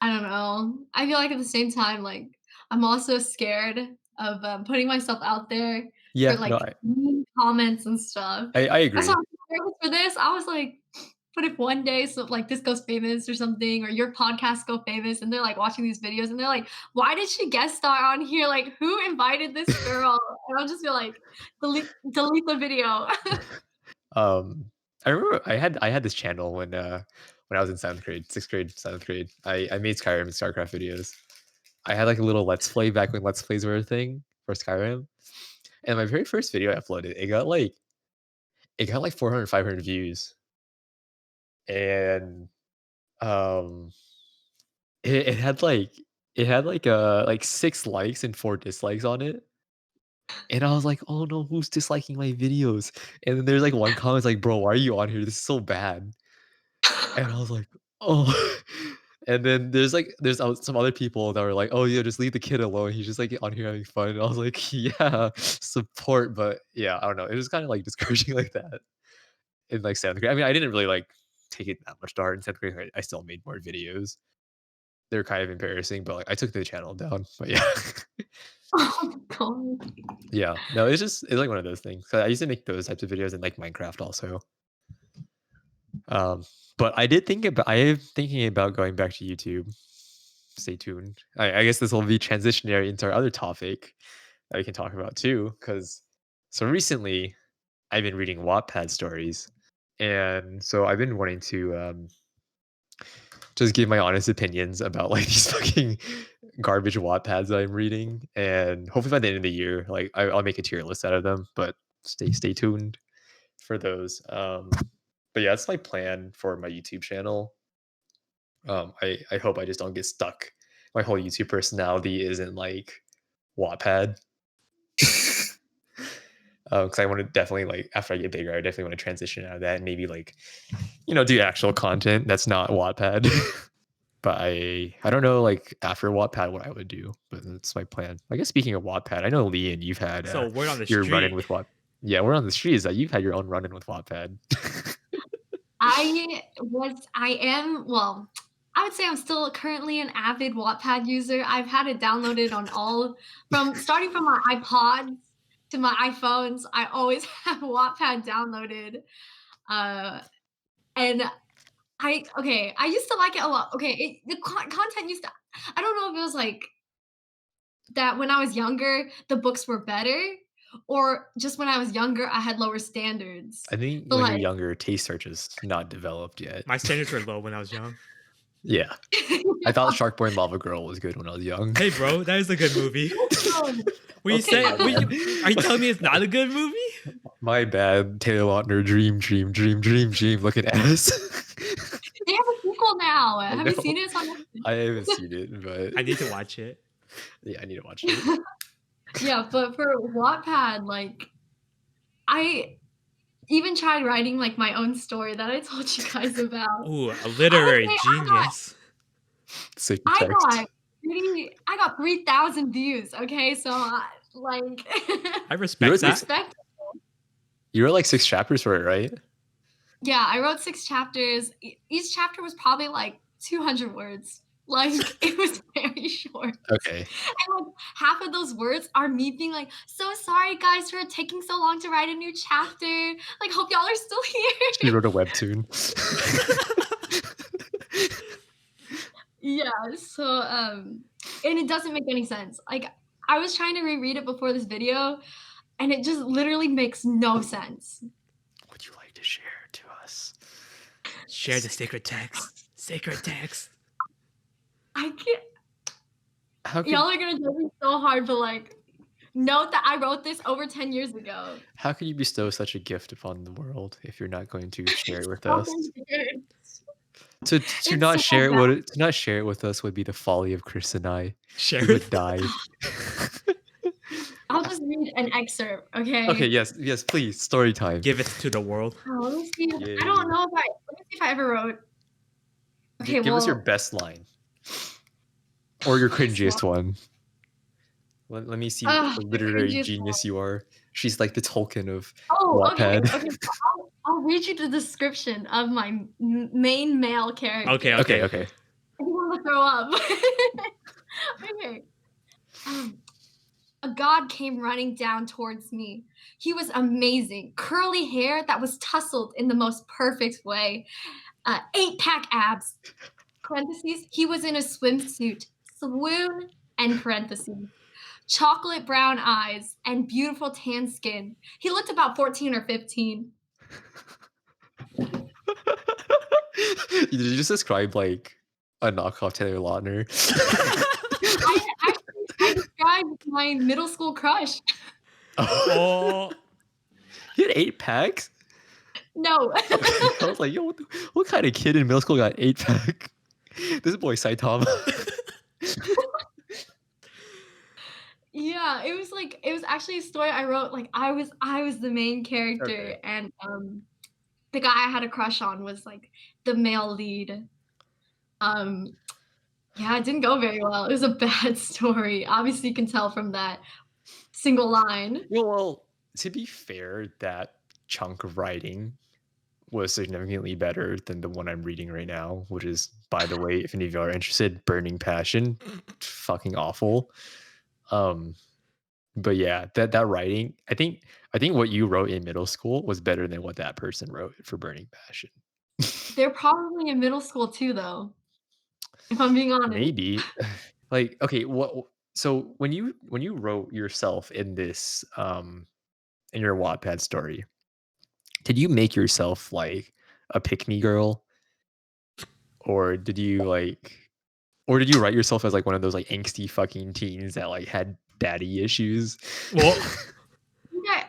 I don't know. I feel like at the same time, like, I'm also scared of, putting myself out there for, Yeah, no, like, mean comments and stuff. I That's why agree. I'm so nervous for this. I was like, "What if one day so like, this goes famous or something, or your podcast go famous, and they're, like, watching these videos, and they're like, 'Why did she guest star on here? Like, who invited this girl?'" And I'll just be like, delete the video." Um, I remember I had this channel when I was in 7th grade, 6th grade, 7th grade. I made Skyrim and StarCraft videos. I had, like, a little Let's Play back when Let's Plays were a thing for Skyrim, and my very first video I uploaded, it got like 400, 500 views, and, um, it had, like 6 likes and 4 dislikes on it, and I was like, "Oh, no, who's disliking my videos?" And then there's, like, one comment like, "Bro, why are you on here? This is so bad." And I was like, "Oh." And then some other people that were like, "Oh, yeah, just leave the kid alone. He's just, like, on here having fun." And I was like, "Yeah, support," but yeah, I don't know. It was kinda, like, discouraging like that in, like, 7th grade. I mean, I didn't really, like, take it that much to heart in 7th grade. I still made more videos. they're kind of embarrassing, but like I took the channel down. But yeah. Oh god. Yeah. No, it's like one of those things. 'Cause I used to make those types of videos in like Minecraft also. Um, but I am thinking about going back to YouTube. Stay tuned. I guess this will be transitionary into our other topic that we can talk about too. Cause so recently I've been reading Wattpad stories. And so I've been wanting to just give my honest opinions about like these fucking garbage Wattpads that I'm reading. And hopefully by the end of the year, like I'll make a tier list out of them. But stay tuned for those. But yeah, that's my plan for my YouTube channel. I hope I just don't get stuck. My whole YouTube personality isn't like Wattpad. Because I want to definitely like after I get bigger, I definitely want to transition out of that and maybe like do actual content that's not Wattpad. But I don't know like after Wattpad what I would do, but that's my plan. I guess speaking of Wattpad, I know Lien, you've had So word on the your run in street. with Watt. Yeah, we're on the street is that you've had your own run in with Wattpad. I would say I'm still currently an avid Wattpad user. I've had it downloaded on all from starting from my iPods to my iPhones. I always have Wattpad downloaded. Uh, and I used to like it a lot. Okay, the content used to I don't know if it was like that when I was younger, the books were better, or just when I was younger, I had lower standards. I think But when like you're younger, taste search is not developed yet. My standards were low when I was young. Yeah. I thought Shark Boy and Lava Girl was good when I was young. Hey, bro, that is a good movie. What you Okay, say? my bad. Are you telling me it's not a good movie? My bad. Taylor Lautner, dream. Look at ass. They have a sequel now. I Have you know. seen it? It's on Netflix. I haven't seen it, but I need to watch it. yeah, I need to watch it. Yeah, but for Wattpad, like, I even tried writing, like, my own story that I told you guys about. Ooh, a I would literary say genius. Sacred I text. got I got 3,000 views, okay? So, like, I You respect wrote that. respect. You wrote like 6 chapters for it, right? Yeah, I wrote 6 chapters. Each chapter was probably, like, 200 words. Like, it was very short. Okay. And, like, half of those words are me being like, "So sorry, guys, for taking so long to write a new chapter. Like, hope y'all are still You here." wrote a webtoon. Yeah, so, and it doesn't make any sense. Like, I was trying to reread it before this video, and it just literally makes no sense. Would you like to share to us? Share the sacred text. Sacred text. I can't How could y'all are gonna judge me so hard, but, like, note that I wrote this over 10 years ago. how can you bestow such a gift upon the world if you're not going to share it with So us? weird. To It's not so share it bad. would to not share it with us would be the folly of Chris and I. Share We it. would die. I'll just read an excerpt, Okay, okay? yes, please. Story time. Give it to the world. Let me see. Yay. I don't know if let me see if I ever wrote. Okay, Give us your well, best line. Or your best cringiest one. Let me see ugh, what the literary cringiest one. genius you are. She's like the Tolkien of Oh, okay, Wattpad. okay. So I'll read you the description of my main male character. Okay. Okay. I want to throw up. Okay. A god came running down towards me. He was amazing. Curly hair that was tousled in the most perfect way. 8-pack abs. Parentheses. He was in a swimsuit. Swoon. And parentheses. Chocolate brown eyes and beautiful tan skin. He looked about 14 or 15. Did you just describe like a knockoff Taylor Lautner? I described my middle school crush. Oh, He had 8 packs? No. I was like, yo, what kind of kid in middle school got 8-pack? This boy Saitama. Yeah, it was actually a story I wrote, like, I was the main character, Okay. and, the guy I had a crush on was, like, the male lead. Um, yeah, it didn't go very well. It was a bad story. Obviously, you can tell from that single line. Well, to be fair, that chunk of writing was significantly better than the one I'm reading right now, which is, by the way, if any of you are interested, Burning Passion. Fucking awful. Um, but yeah, that writing, I think what you wrote in middle school was better than what that person wrote for Burning Passion. They're probably in middle school too, though, if I'm being honest. Maybe. Like, okay, so when you wrote yourself in this in your Wattpad story, did you make yourself like a pick me girl? Or did you write yourself as like one of those like angsty fucking teens that like had daddy issues? Well, I think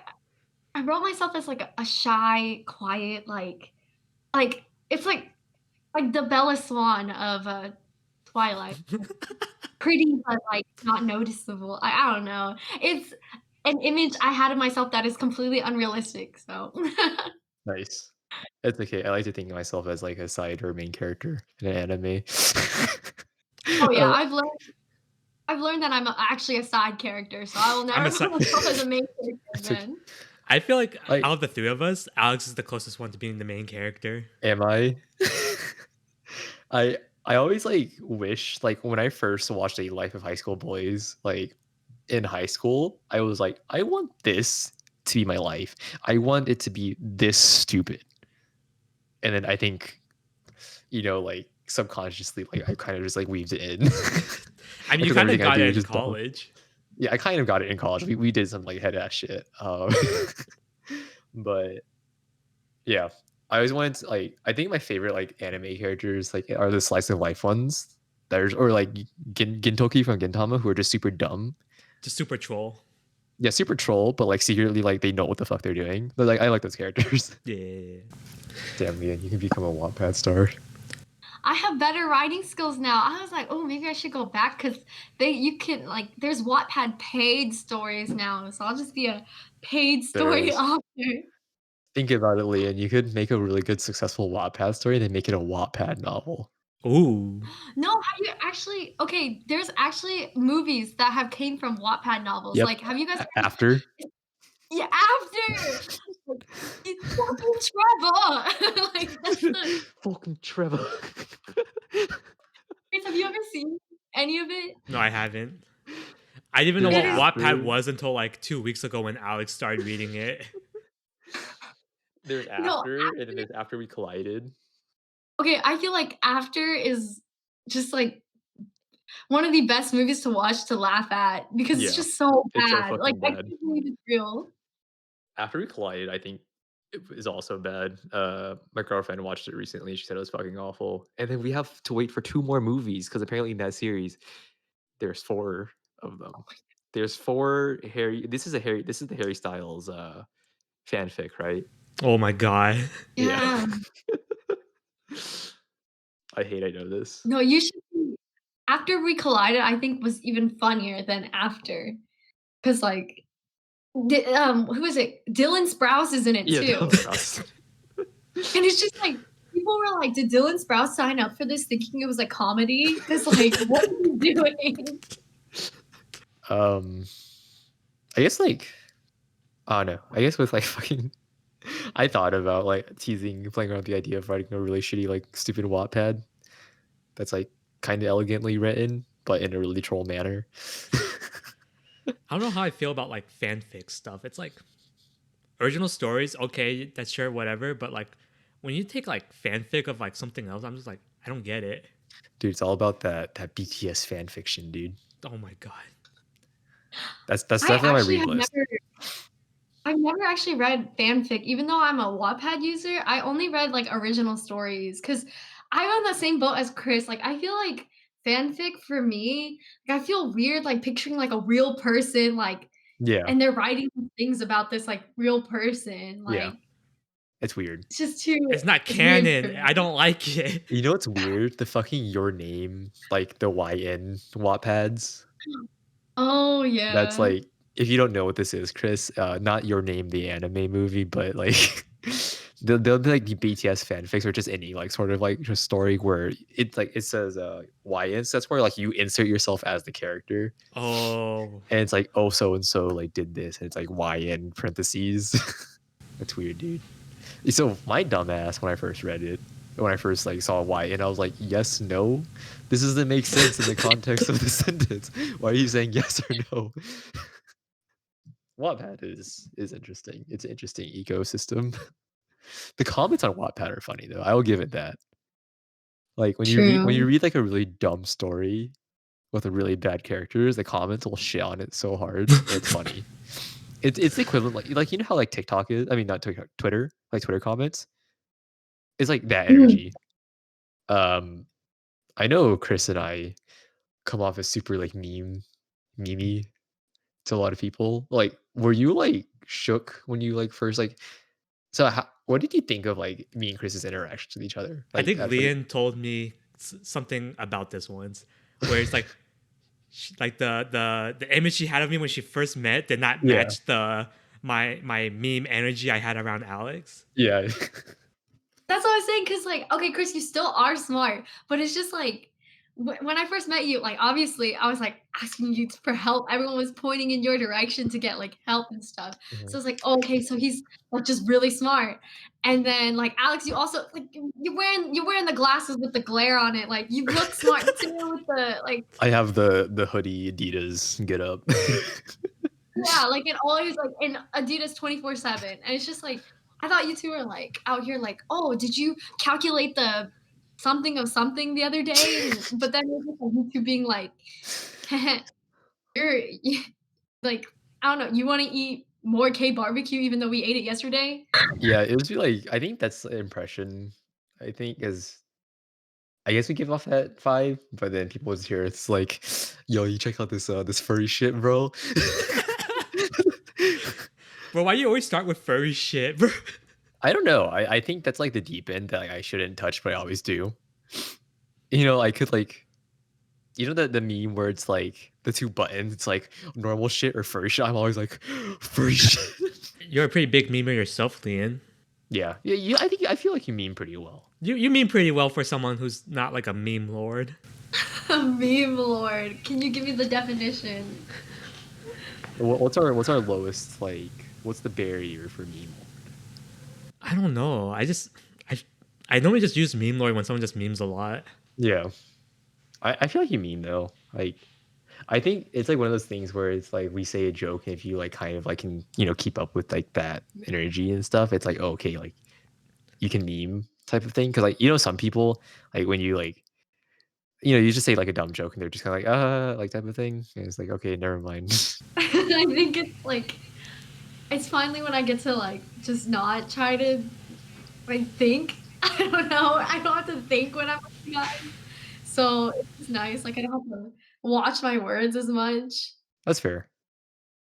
I wrote myself as like a shy, quiet, like it's like the Bella Swan of Twilight. Pretty, but like not noticeable. I don't know. It's an image I had of myself that is completely unrealistic. So, Nice. It's okay. I like to think of myself as like a side or main character in an anime. oh yeah, uh, I've learned that actually a side character. So I will I'm never a put side. myself as a main character it's okay. again. I feel like Like, out of the three of us, Alex is the closest one to being the main character. am I? I always like wish like when I first watched A Life of High School Boys, like in high school, I was like, I want this to be my life. I want it to be this stupid. And then I think, like subconsciously, like I kind of just like weaved it in. I mean, you Because kind of everything I got do it is in just dumb. college. Yeah, I kind of got it in college. We did some like head ass shit. But yeah, I always wanted to, like, I think my favorite like anime characters like are the slice of life ones. There's or like Gintoki from Gintama, who are just super dumb. Just super troll. Yeah, super troll, but like secretly like they know what the fuck they're doing. But like I like those characters. Yeah. Damn, Lien, you can become a Wattpad star. I have better writing skills now. I was like, oh, maybe I should go back because you can like there's Wattpad paid stories now, so I'll just be a paid There story is. author. Think about it, Lien. You could make a really good successful Wattpad story and then make it a Wattpad novel. Ooh. No, have you actually okay, there's actually movies that have came from Wattpad novels. Yep. Like, have you guys heard After. yeah, after! Like, it's fucking Trevor! Like, that's the Fucking Trevor. Chris, have you ever seen any of it? No, I haven't. I didn't even know There's It what is Wattpad after. was until like 2 weeks ago when Alex started reading it. There's no, after, and then there's after we collided. okay, I feel like After is just, like, one of the best movies to watch to laugh at because it's Yeah, just so it's so bad. Like, fucking I bad. can't believe it's real. After we collided, I think it is also bad. My girlfriend watched it recently. She said it was fucking awful. And then we have to wait for 2 more movies because apparently in that series there's 4 of them. There's 4 Harry. This is the Harry Styles fanfic, right? Oh my god. Yeah. Yeah. I hate I know this. No, you should see After We Collided, I think, was even funnier than After, because like, who is it? Dylan Sprouse is in it Yeah, too. Dylan Sprouse. And it's just like people were like, "Did Dylan Sprouse sign up for this thinking it was a comedy? Because like, what are you doing?" um, I guess like I don't know. I guess with like fucking I thought about like playing around with the idea of writing a really shitty, like stupid Wattpad that's like kind of elegantly written, but in a really troll manner. I don't know how I feel about like fanfic stuff. It's like original stories, okay, that's sure, whatever. But like when you take like fanfic of like something else, I'm just like, I don't get it. Dude, it's all about that BTS fan fiction, dude. Oh my god. That's I definitely on my actually read have list. I've never actually read fanfic, even though I'm a Wattpad user. I only read like original stories because I'm on the same boat as Chris. Like, I feel like fanfic for me, like I feel weird like picturing like a real person, like, Yeah, and they're writing things about this like real person. yeah, Like, it's weird. it's just too It's not it's weird for canon. me. I don't like it. You know what's weird? The fucking your name, like the YN Wattpads. Oh That's yeah. like if you don't know what this is, Chris, not your name, the anime movie, but like they'll be like the BTS fanfics or just any like sort of like just story where it says YN. So that's where like you insert yourself as the character, Oh. and it's like oh so and so like did this, and it's like YN parentheses. That's weird, dude. So my dumbass, when I first read it, when I first like saw why, and I was like, yes, no, this doesn't make sense in the context of the sentence. Why are you saying yes or no? Wattpad is interesting. It's an interesting ecosystem. The comments on Wattpad are funny though. I will give it that. Like when you True. read like a really dumb story with a really bad characters, the comments will shit on it so hard. It's funny. It's the equivalent like you know how like TikTok is. I mean not TikTok, Twitter, like Twitter comments. It's like that Mhm. energy. Um, I know Chris and I come off as super like memey to a lot of people. Like, were you like shook when you like first like? So, what did you think of like me and Chris's interactions with each other? I Like think at first, Lien told me something about this once, where it's like like the image she had of me when she first met did not yeah, match the my meme energy I had around Alex. yeah, That's what I was saying, cause like, okay, Chris, you still are smart, but it's just like when I first met you, like obviously I was like asking you for help. Everyone was pointing in your direction to get like help and stuff. So Mhm. it's like, oh, okay, so he's like just really smart. And then like Alex, you also like you're wearing the glasses with the glare on it. Like you look smart too with the like I have the hoodie Adidas get up. yeah, like it always like in Adidas 24/7. And it's just like I thought you two were like out here like, "Oh, did you calculate the something of something the other day?" And but then it was just like you two being like, "You're like, I don't know, you wanna eat more K barbecue even though we ate it yesterday?" Yeah, it was like I think that's the impression. I think is I guess we give off that vibe, but then people was here. It's like, yo, you check out this furry shit, bro. Bro, why you always start with furry shit, bro? I don't know. I think that's like the deep end that like, I shouldn't touch, but I always do. You know, I could like you know the meme where it's like the two buttons, it's like normal shit or furry shit. I'm always like furry shit. You're a pretty big memer yourself, Lien. Yeah. Yeah, I think I feel like you meme pretty well. You meme pretty well for someone who's not like a meme lord. Meme lord. Can you give me the definition? What's our lowest like what's the barrier for meme lord? I don't know. I I normally just use meme lord when someone just memes a lot. Yeah. I feel like you meme though. Like I think it's like one of those things where it's like we say a joke and if you like kind of like can, you know, keep up with like that energy and stuff, it's like, oh, okay, like you can meme type of thing. Cause like, you know, some people like when you like, you know, you just say like a dumb joke and they're just kind of like type of thing. And it's like, okay, never mind. I think it's like it's finally when I get to like just not try to like think. I don't know. I don't have to think when I'm with you guys. So it's nice. Like I don't have to watch my words as much. That's fair.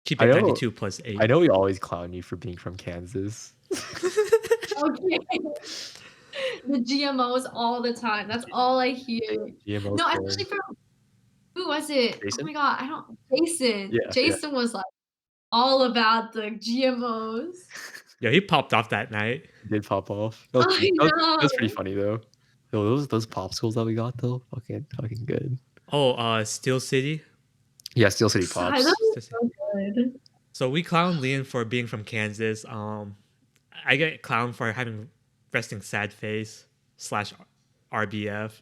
Keep I it know 92 plus I 8. know we always clown you for being from Kansas. Okay. The GMOs all the time. That's all I hear. GMO No, corn. especially from who was it? Oh Jason? my god, I don't Jason. Yeah, yeah. Jason was like all about the GMOs. Yo, he popped off that night. Did pop off. That was I pretty, that was pretty know. funty though. Yo, those popsicles that we got though, fucking good. Oh, Steel City. Yeah, Steel City I that Pops. was so good. So we clown Liam for being from Kansas. I get clowned for having resting sad face slash RBF,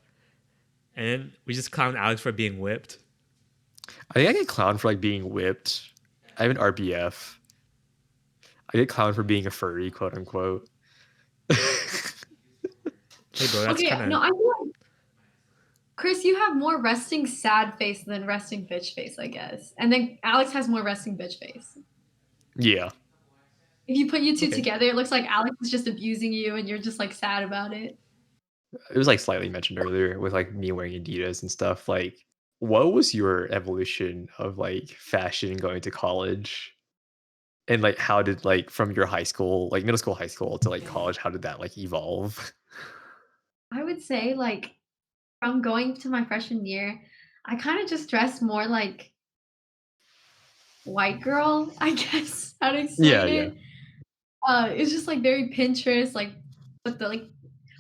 and then we just clown Alex for being whipped. I think I get clowned for like being whipped. I have an RBF. I get clowned for being a furry, quote unquote. Hey, bro, that's Okay, kind no, of I feel like Chris, you have more resting sad face than resting bitch face, I guess. And then Alex has more resting bitch face. Yeah. If you put you two okay. together, it looks like Alex is just abusing you and you're just like sad about it. It was like slightly mentioned earlier with like me wearing Adidas and stuff. Like, what was your evolution of like fashion going to college? And like how did like from your high school, like middle school, high school to like college, how did that like evolve? I would say like from going to my freshman year, I kind of just dressed more like white girl, I guess how to Yeah, explain yeah. it. It's just like very Pinterest, like with the like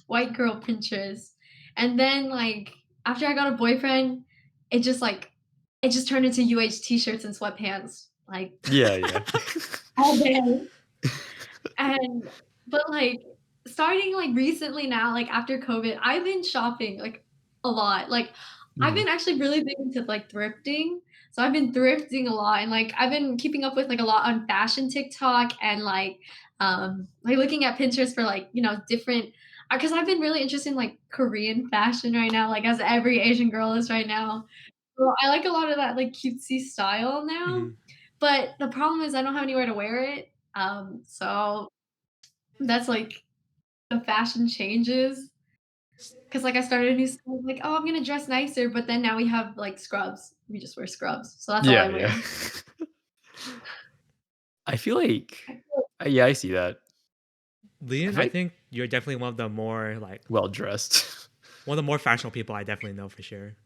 white girl Pinterest. And then like after I got a boyfriend, it just turned into UH t-shirts and sweatpants like Yeah, yeah. all day. And but like starting, like, recently now, like, after COVID, I've been shopping, like, a lot. Like, I've Mhm. been actually really big into, like, thrifting. So I've been thrifting a lot and, like, I've been keeping up with, like, a lot on fashion TikTok and, like, looking at Pinterest for, like, different because I've been really interested in, like, Korean fashion right now, like, as every Asian girl is right now. So I like a lot of that, like, cutesy style now, Mhm. but the problem is I don't have anywhere to wear it. So that's, like, the fashion changes. 'Cause, like, I started a new school, like, "Oh, I'm gonna dress nicer," but then now we have, like, scrubs. We just wear scrubs, so that's all Yeah, I yeah. wear. I feel like I feel yeah, I see that. I Lien, feel I like think you're definitely one of the more like well dressed. one of the more fashionable people I definitely know for sure.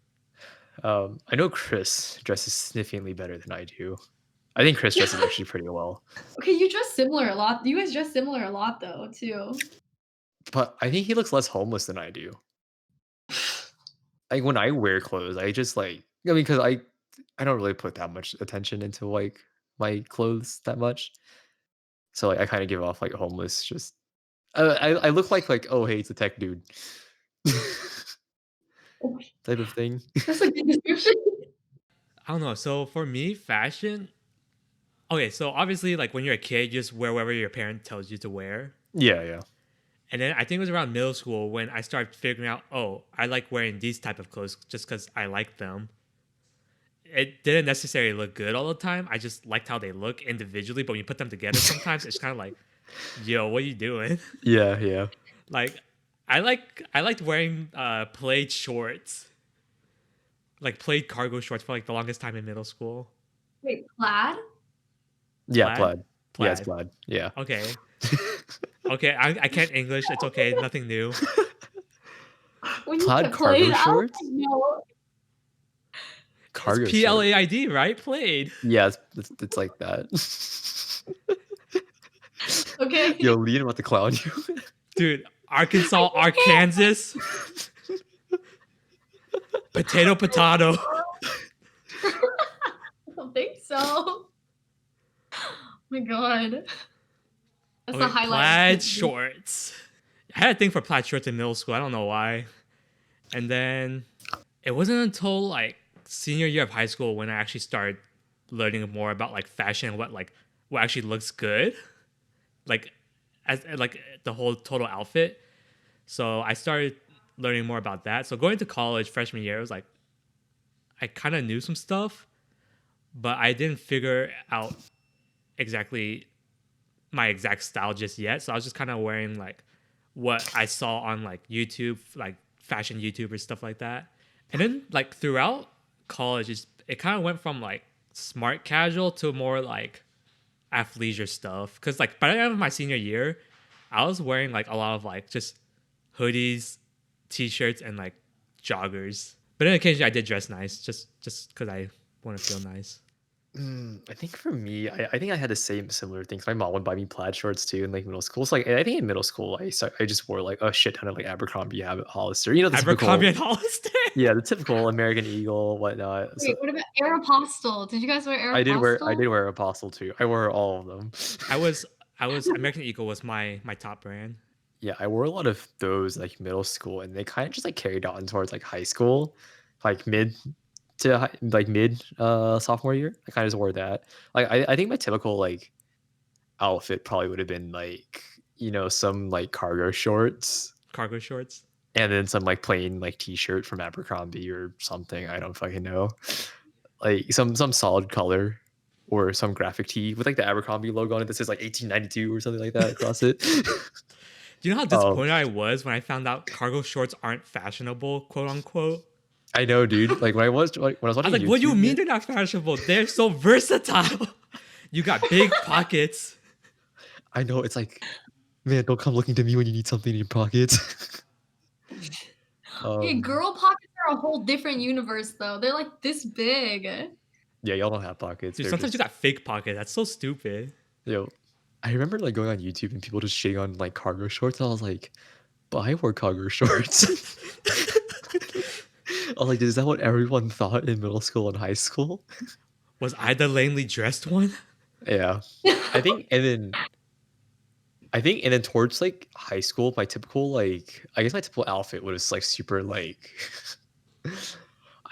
I know Chris dresses significantly better than I do. I think Chris dresses actually pretty well, okay, you dress similar a lot. You guys dress similar a lot though, too. but I think he looks less homeless than I do. Like, when I wear clothes, I just, like I mean, because I don't really put that much attention into, like, my clothes that much. So, like, I kinda give off, like, homeless just I look like, "Oh, hey, it's a tech dude." Type of thing. That's a good description. I don't know. So for me, fashion. Okay, so obviously, like when you're a kid, you just wear whatever your parent tells you to wear. Yeah, yeah. And then I think it was around middle school when I started figuring out, oh, I like wearing these type of clothes just because I like them. It didn't necessarily look good all the time. I just liked how they look individually, but when you put them together, sometimes it's kind of like, yo, what are you doing? Yeah, yeah. Like, I liked wearing plaid shorts, like plaid cargo shorts for like the longest time in middle school. Wait, plaid? Yeah, Plaid, plaid. Yeah, it's plaid. plaid. Yeah. Okay, okay. I can't English. It's okay. Nothing new. When you Plaid said plaid, cargo I was like, shorts? "No." It's Cargo short. PLAID, right? Plaid. Yeah, it's like that. Yo, Okay. Lean about to clown you. Dude, I Arkansas, just can't. Arkansas, potato, potato. I don't think so. Oh my god. That's the Okay, highlight of plaid history. shorts. I had a thing for plaid shorts in middle school. I don't know why. And then it wasn't until like senior year of high school when I actually started learning more about like fashion and what actually looks good, like as like the whole total outfit. So I started learning more about that. So going to college freshman year, it was like I kind of knew some stuff, but I didn't figure out exactly my exact style just yet. So I was just kind of wearing like what I saw on like YouTube, like fashion YouTubers, stuff like that. And then like throughout college, it kind of went from like smart casual to more like athleisure stuff. Cause like by the end of my senior year, I was wearing like a lot of like just hoodies, t-shirts, and like joggers. But then occasionally I did dress nice, just because I want to feel nice. I think for me, I think I had the same similar things. My mom would buy me plaid shorts too in like middle school. So like I think in middle school I just wore like a shit ton of like Abercrombie, Hollister. You know the Abercrombie typical and Hollister. yeah, the typical American Eagle, whatnot. So Wait, what about Aeropostale? Did you guys wear I Aeropostale? did wear Apostle too. I wore all of them. I was I was American Eagle was my top brand. Yeah, I wore a lot of those like middle school, and they kind of just like carried on towards like high school, like mid sophomore year. I kind of just wore that. Like I think my typical like outfit probably would have been like some like cargo shorts Cargo shorts. and then some like plain like t-shirt from Abercrombie or something. I don't fucking know. Like some solid color or some graphic tee with like the Abercrombie logo on it that says like 1892 or something like that across it. Do you know how um, disappointed I was when I found out cargo shorts aren't fashionable, quote unquote? I know, dude. Like when I was I was watching like, what do you YouTube, mean man, they're not fashionable? They're so versatile. You got big pockets. I know it's like, man, don't come looking to me when you need something in your pockets. Okay, um, girl pockets are a whole different universe, though. They're, like, this big. yeah, y'all don't have pockets. Dude, They're sometimes you just got fake pockets. That's so stupid. yo. I remember like going on YouTube and people just shitting on like cargo shorts. And I was like, but I wore cargo shorts. I was like, is that what everyone thought in middle school and high school? Was I the lamely dressed one? Yeah, I think, and then I think, and then towards like high school, my typical like I guess my typical outfit was like super like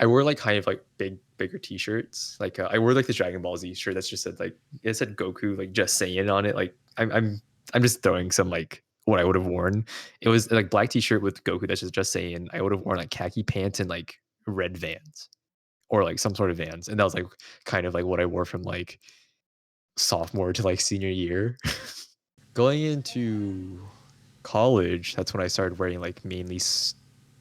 I wore like kind of like bigger t-shirts. Like I wore like the Dragon Ball Z shirt that's just said like it said Goku like just saying on it. Like I'm just throwing some like what I would have worn. It was like black t-shirt with Goku that's just saying. I would have worn like khaki pants and like red Vans or like some sort of Vans, and that was like kind of like what I wore from like sophomore to like senior year. Going into college, that's when I started wearing like mainly.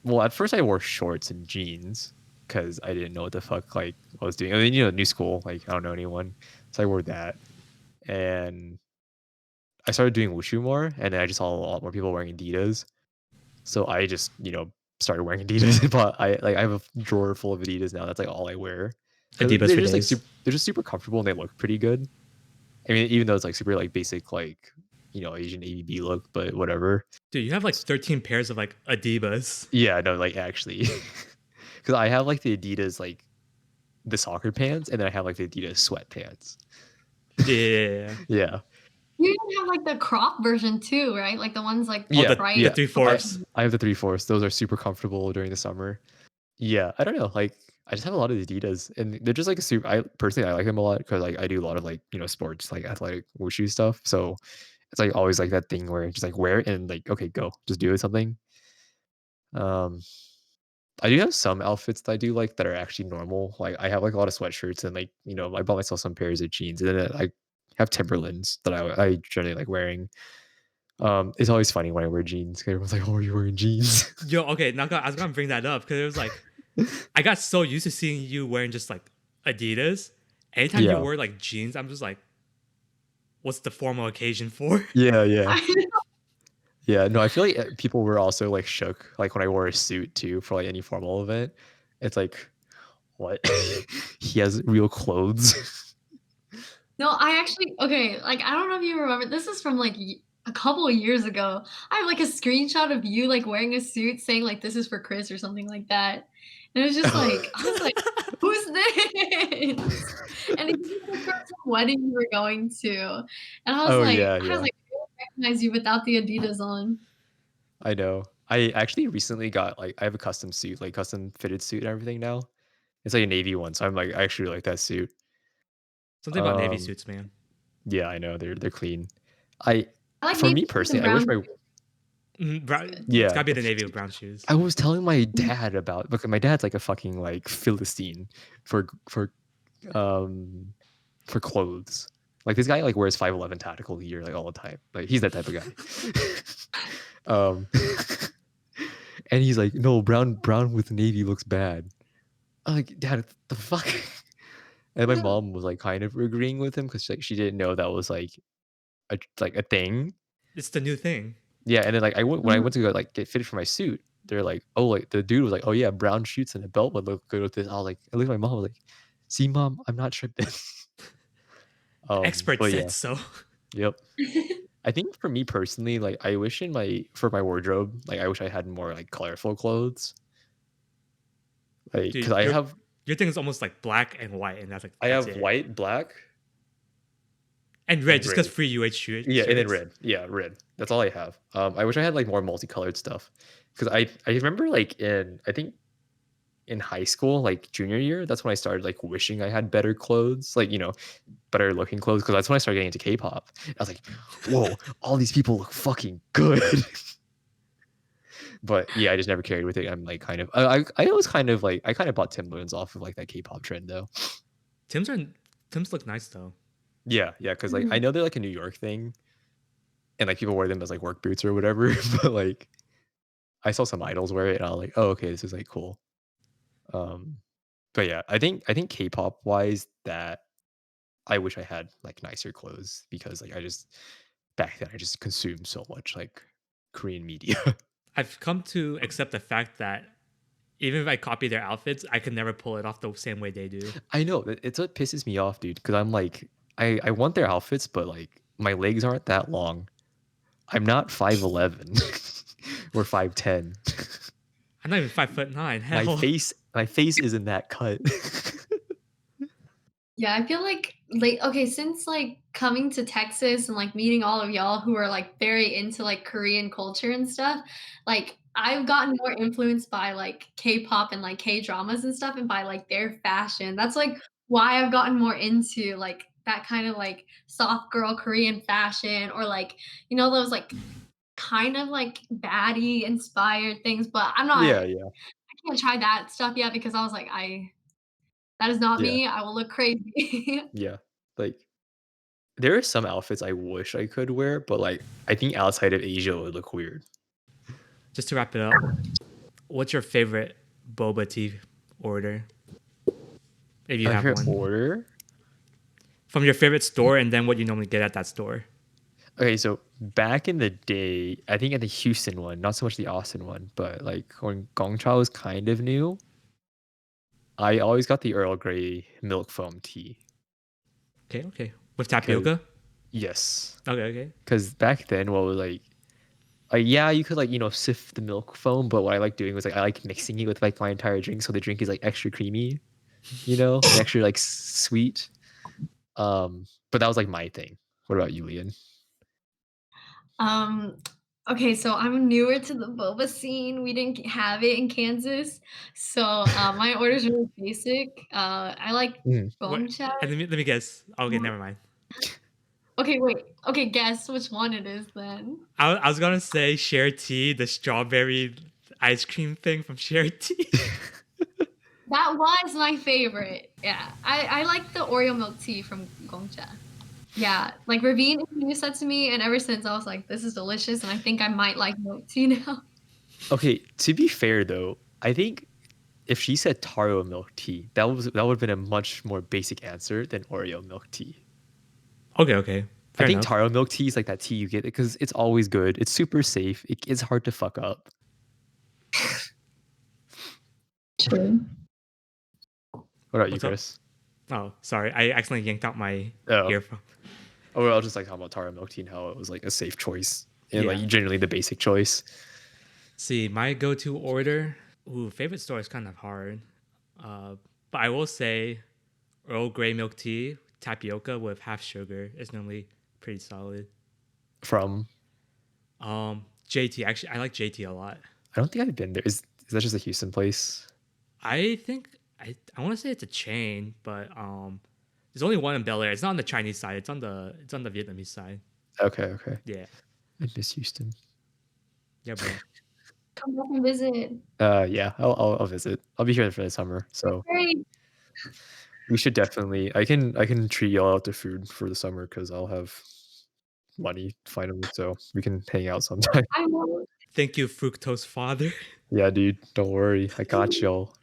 Well, at first I wore shorts and jeans because I didn't know what the fuck like I was doing. I mean, new school, like I don't know anyone, so I wore that, and I started doing wushu more, and then I just saw a lot more people wearing Adidas, so I just started wearing Adidas. But I have a drawer full of Adidas now. That's like all I wear because Adidas they're for just like days. they're just super comfortable and they look pretty good. I mean, even though it's like super like basic like Asian ABB look, but whatever. Dude, you have like 13 pairs of like Adidas. Yeah, no, like actually, because I have like the Adidas like the soccer pants, and then I have like the Adidas sweatpants. Yeah. Yeah, You even have like the crop version too, right? Like the ones like Oh, yeah, the yeah. bright. three I fourths. I have the 3/4. Those are super comfortable during the summer. Yeah, I don't know. Like, I just have a lot of Adidas, and they're just like super. I personally I like them a lot because like I do a lot of like sports, like athletic wushu stuff. So it's like always like that thing where just like wear it and like okay, go, just do it something. Um, I do have some outfits that I do like that are actually normal. Like I have like a lot of sweatshirts and like I bought myself some pairs of jeans, and then I have Timberlands that I generally like wearing. It's always funny when I wear jeans. 'Cause everyone's like, "Oh, are you wearing jeans?" Yo, okay, now I was gonna bring that up because it was like I got so used to seeing you wearing just like Adidas. Anytime you Yeah, wear like jeans, I'm just like, what's the formal occasion for? yeah, yeah, I know. yeah. No, I feel like people were also like shook, like when I wore a suit too for like any formal event. It's like, what? He has real clothes. No, I actually okay, like, I don't know if you remember, this is from, like, a couple of years ago. I have, like, a screenshot of you, like, wearing a suit saying, like, "This is for Chris," or something like that, and it was just like I was like, "Who's this?" And it was like for some wedding we were going to, and Oh yeah, I was yeah. like, "I don't recognize you without the Adidas on." I know. I actually recently got like I have a custom suit, like custom fitted suit and everything now. It's like a navy one, so I'm like I actually like that suit. Something about navy Um, suits, man. yeah, I know they're clean. I I like For navy me suits and personally, I wish brown my suits, it's good. It's yeah. gotta be the navy with brown shoes. I was telling my Mm. dad about because my dad's like a fucking like philistine for um for clothes. Like this guy like wears 511 tactical gear like all the time. Like he's that type of guy. um and he's like, no, brown with navy looks bad. I'm like, Dad, what the fuck? And my mom was like kind of agreeing with him because like she didn't know that was like a thing. It's the new thing. Yeah, and then like when I Mhm. went to go like get fitted for my suit, they're like, oh, like the dude was like, oh yeah, brown shoots and a belt would look good with this. I was like, I looked at my mom, I was like, see, mom, I'm not tripping. The expert But said yeah, so. yep. I think for me personally, like I wish for my wardrobe, like I wish I had more like colorful clothes. Like, cause Dude, I have your thing is almost like black and white, and I that's have it. white, black, And red, and just because gray. free UH Yeah, and then shirts. red. Yeah, red. That's all I have. I wish I had like more multicolored stuff. Cause I remember like I think in high school, like junior year, that's when I started like wishing I had better clothes, like, better looking clothes. Cause that's when I started getting into K-pop. I was like, whoa, all these people look fucking good. But yeah, I just never carried with it. I'm like kind of, I was kind of like, I kind of bought Timberlands off of like that K-pop trend though. Tim's are Tim's look nice though. Yeah, yeah. Cause like I Mhm. know they're like a New York thing and like people wear them as like work boots or whatever. But like I saw some idols wear it and I was like, oh, okay, this is like cool. Um, but yeah, I think K-pop wise that I wish I had like nicer clothes because like I just back then I just consumed so much like Korean media. I've come to accept the fact that even if I copy their outfits, I could never pull it off the same way they do. I know it's what pisses me off, dude. Because I'm like I want their outfits, but like my legs aren't that long. I'm not 5'11" or 5'10". I'm not even 5'9". My Hell, face my face isn't that cut. Yeah, I feel like okay, since like coming to Texas and like meeting all of y'all who are like very into like Korean culture and stuff, like I've gotten more influenced by like K-pop and like K-dramas and stuff and by like their fashion. That's like why I've gotten more into like that kind of like soft girl Korean fashion or like those like kind of like baddie inspired things, but Yeah, yeah, I can't try that stuff yet because I was like that is not yeah, me. I will look crazy. yeah. Like, there are some outfits I wish I could wear, but, like, I think outside of Asia, it would look weird. Just to wrap it up, what's your favorite boba tea order, if you My have favorite one, order? from your favorite store, and then what you normally get at that store? Okay, so back in the day, I think at the Houston one, not so much the Austin one, but, like, when Gongcha was kind of new, I always got the Earl Grey milk foam tea. Okay, okay, with 'Cause tapioca. yes, Okay, okay. because back then, what was, yeah, you could, like, sift the milk foam, but what I like doing was, like, I like mixing it with, like, my entire drink, so the drink is, like, extra creamy, and extra, like, sweet. But that was, like, my thing. What about you, Leon? Um, okay, so I'm newer to the boba scene. We didn't have it in Kansas, so my order's really basic. I like Mhm. What? Gongcha. And let me guess. Okay, never mind. Okay, wait. Okay, guess which one it is then. I was gonna say share tea, the strawberry ice cream thing from share tea. That was my favorite. Yeah, I like the Oreo milk tea from Gongcha. Yeah, like Ravine introduced that to me, and ever since I was like, "This is delicious," and I think I might like milk tea now. Okay, to be fair, though, I think if she said taro milk tea, that would've been a much more basic answer than Oreo milk tea. Okay, okay, I fair think enough. taro milk tea is like that tea you get because it's always good, it's super safe, it's hard to fuck up. True. What about you, What's up? Chris? Oh, sorry, I accidentally yanked out my Oh. earphone. Oh, well, I'll just, like, talk about taro milk tea and how it was, like, a safe choice and, like, Yeah. generally the basic choice. See, my go-to order. Ooh, favorite store is kind of hard. Uh, but I will say Earl Grey milk tea, tapioca with half sugar is normally pretty solid. From JT, actually, I like JT a lot. I don't think I've been there. Is that just a Houston place? I think I want to say it's a chain, but there's only one in Bel Air. It's not on the Chinese side. It's on the Vietnamese side. Okay, okay. Yeah, I miss Houston. yeah, bro. Come back and visit. Yeah, I'll visit. I'll be here for the summer, so Great. we should definitely. I can treat y'all out to food for the summer because I'll have money finally, so we can hang out sometime. I know. Thank you, fructose father. Yeah, dude, don't worry, I got y'all.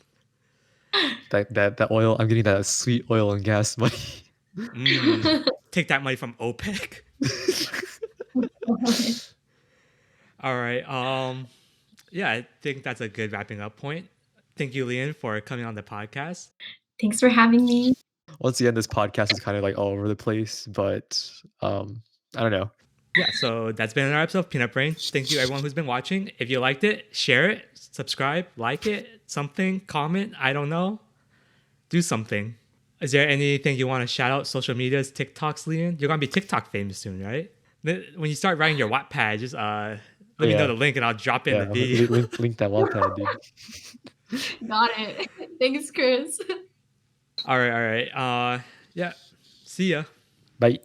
That oil, I'm getting that sweet oil and gas money. Mm, take that money from OPEC. All right. Yeah, I think that's a good wrapping up point. Thank you, Lien, for coming on the podcast. Thanks for having me. Once again, this podcast is kind of like all over the place, but I don't know. Yeah, so that's been another episode of Peanut Brain. Thank you, everyone who's been watching. If you liked it, share it, subscribe, like it, something, comment. I don't know. Do something. Is there anything you want to shout out? Social medias, TikToks, Lien? You're gonna be TikTok famous soon, right? When you start writing your Wattpad, just let me know Yeah, the link and I'll drop it in yeah. the video. Link that Wattpad, dude. Got it. Thanks, Chris. All right, all right. Yeah. See ya. Bye.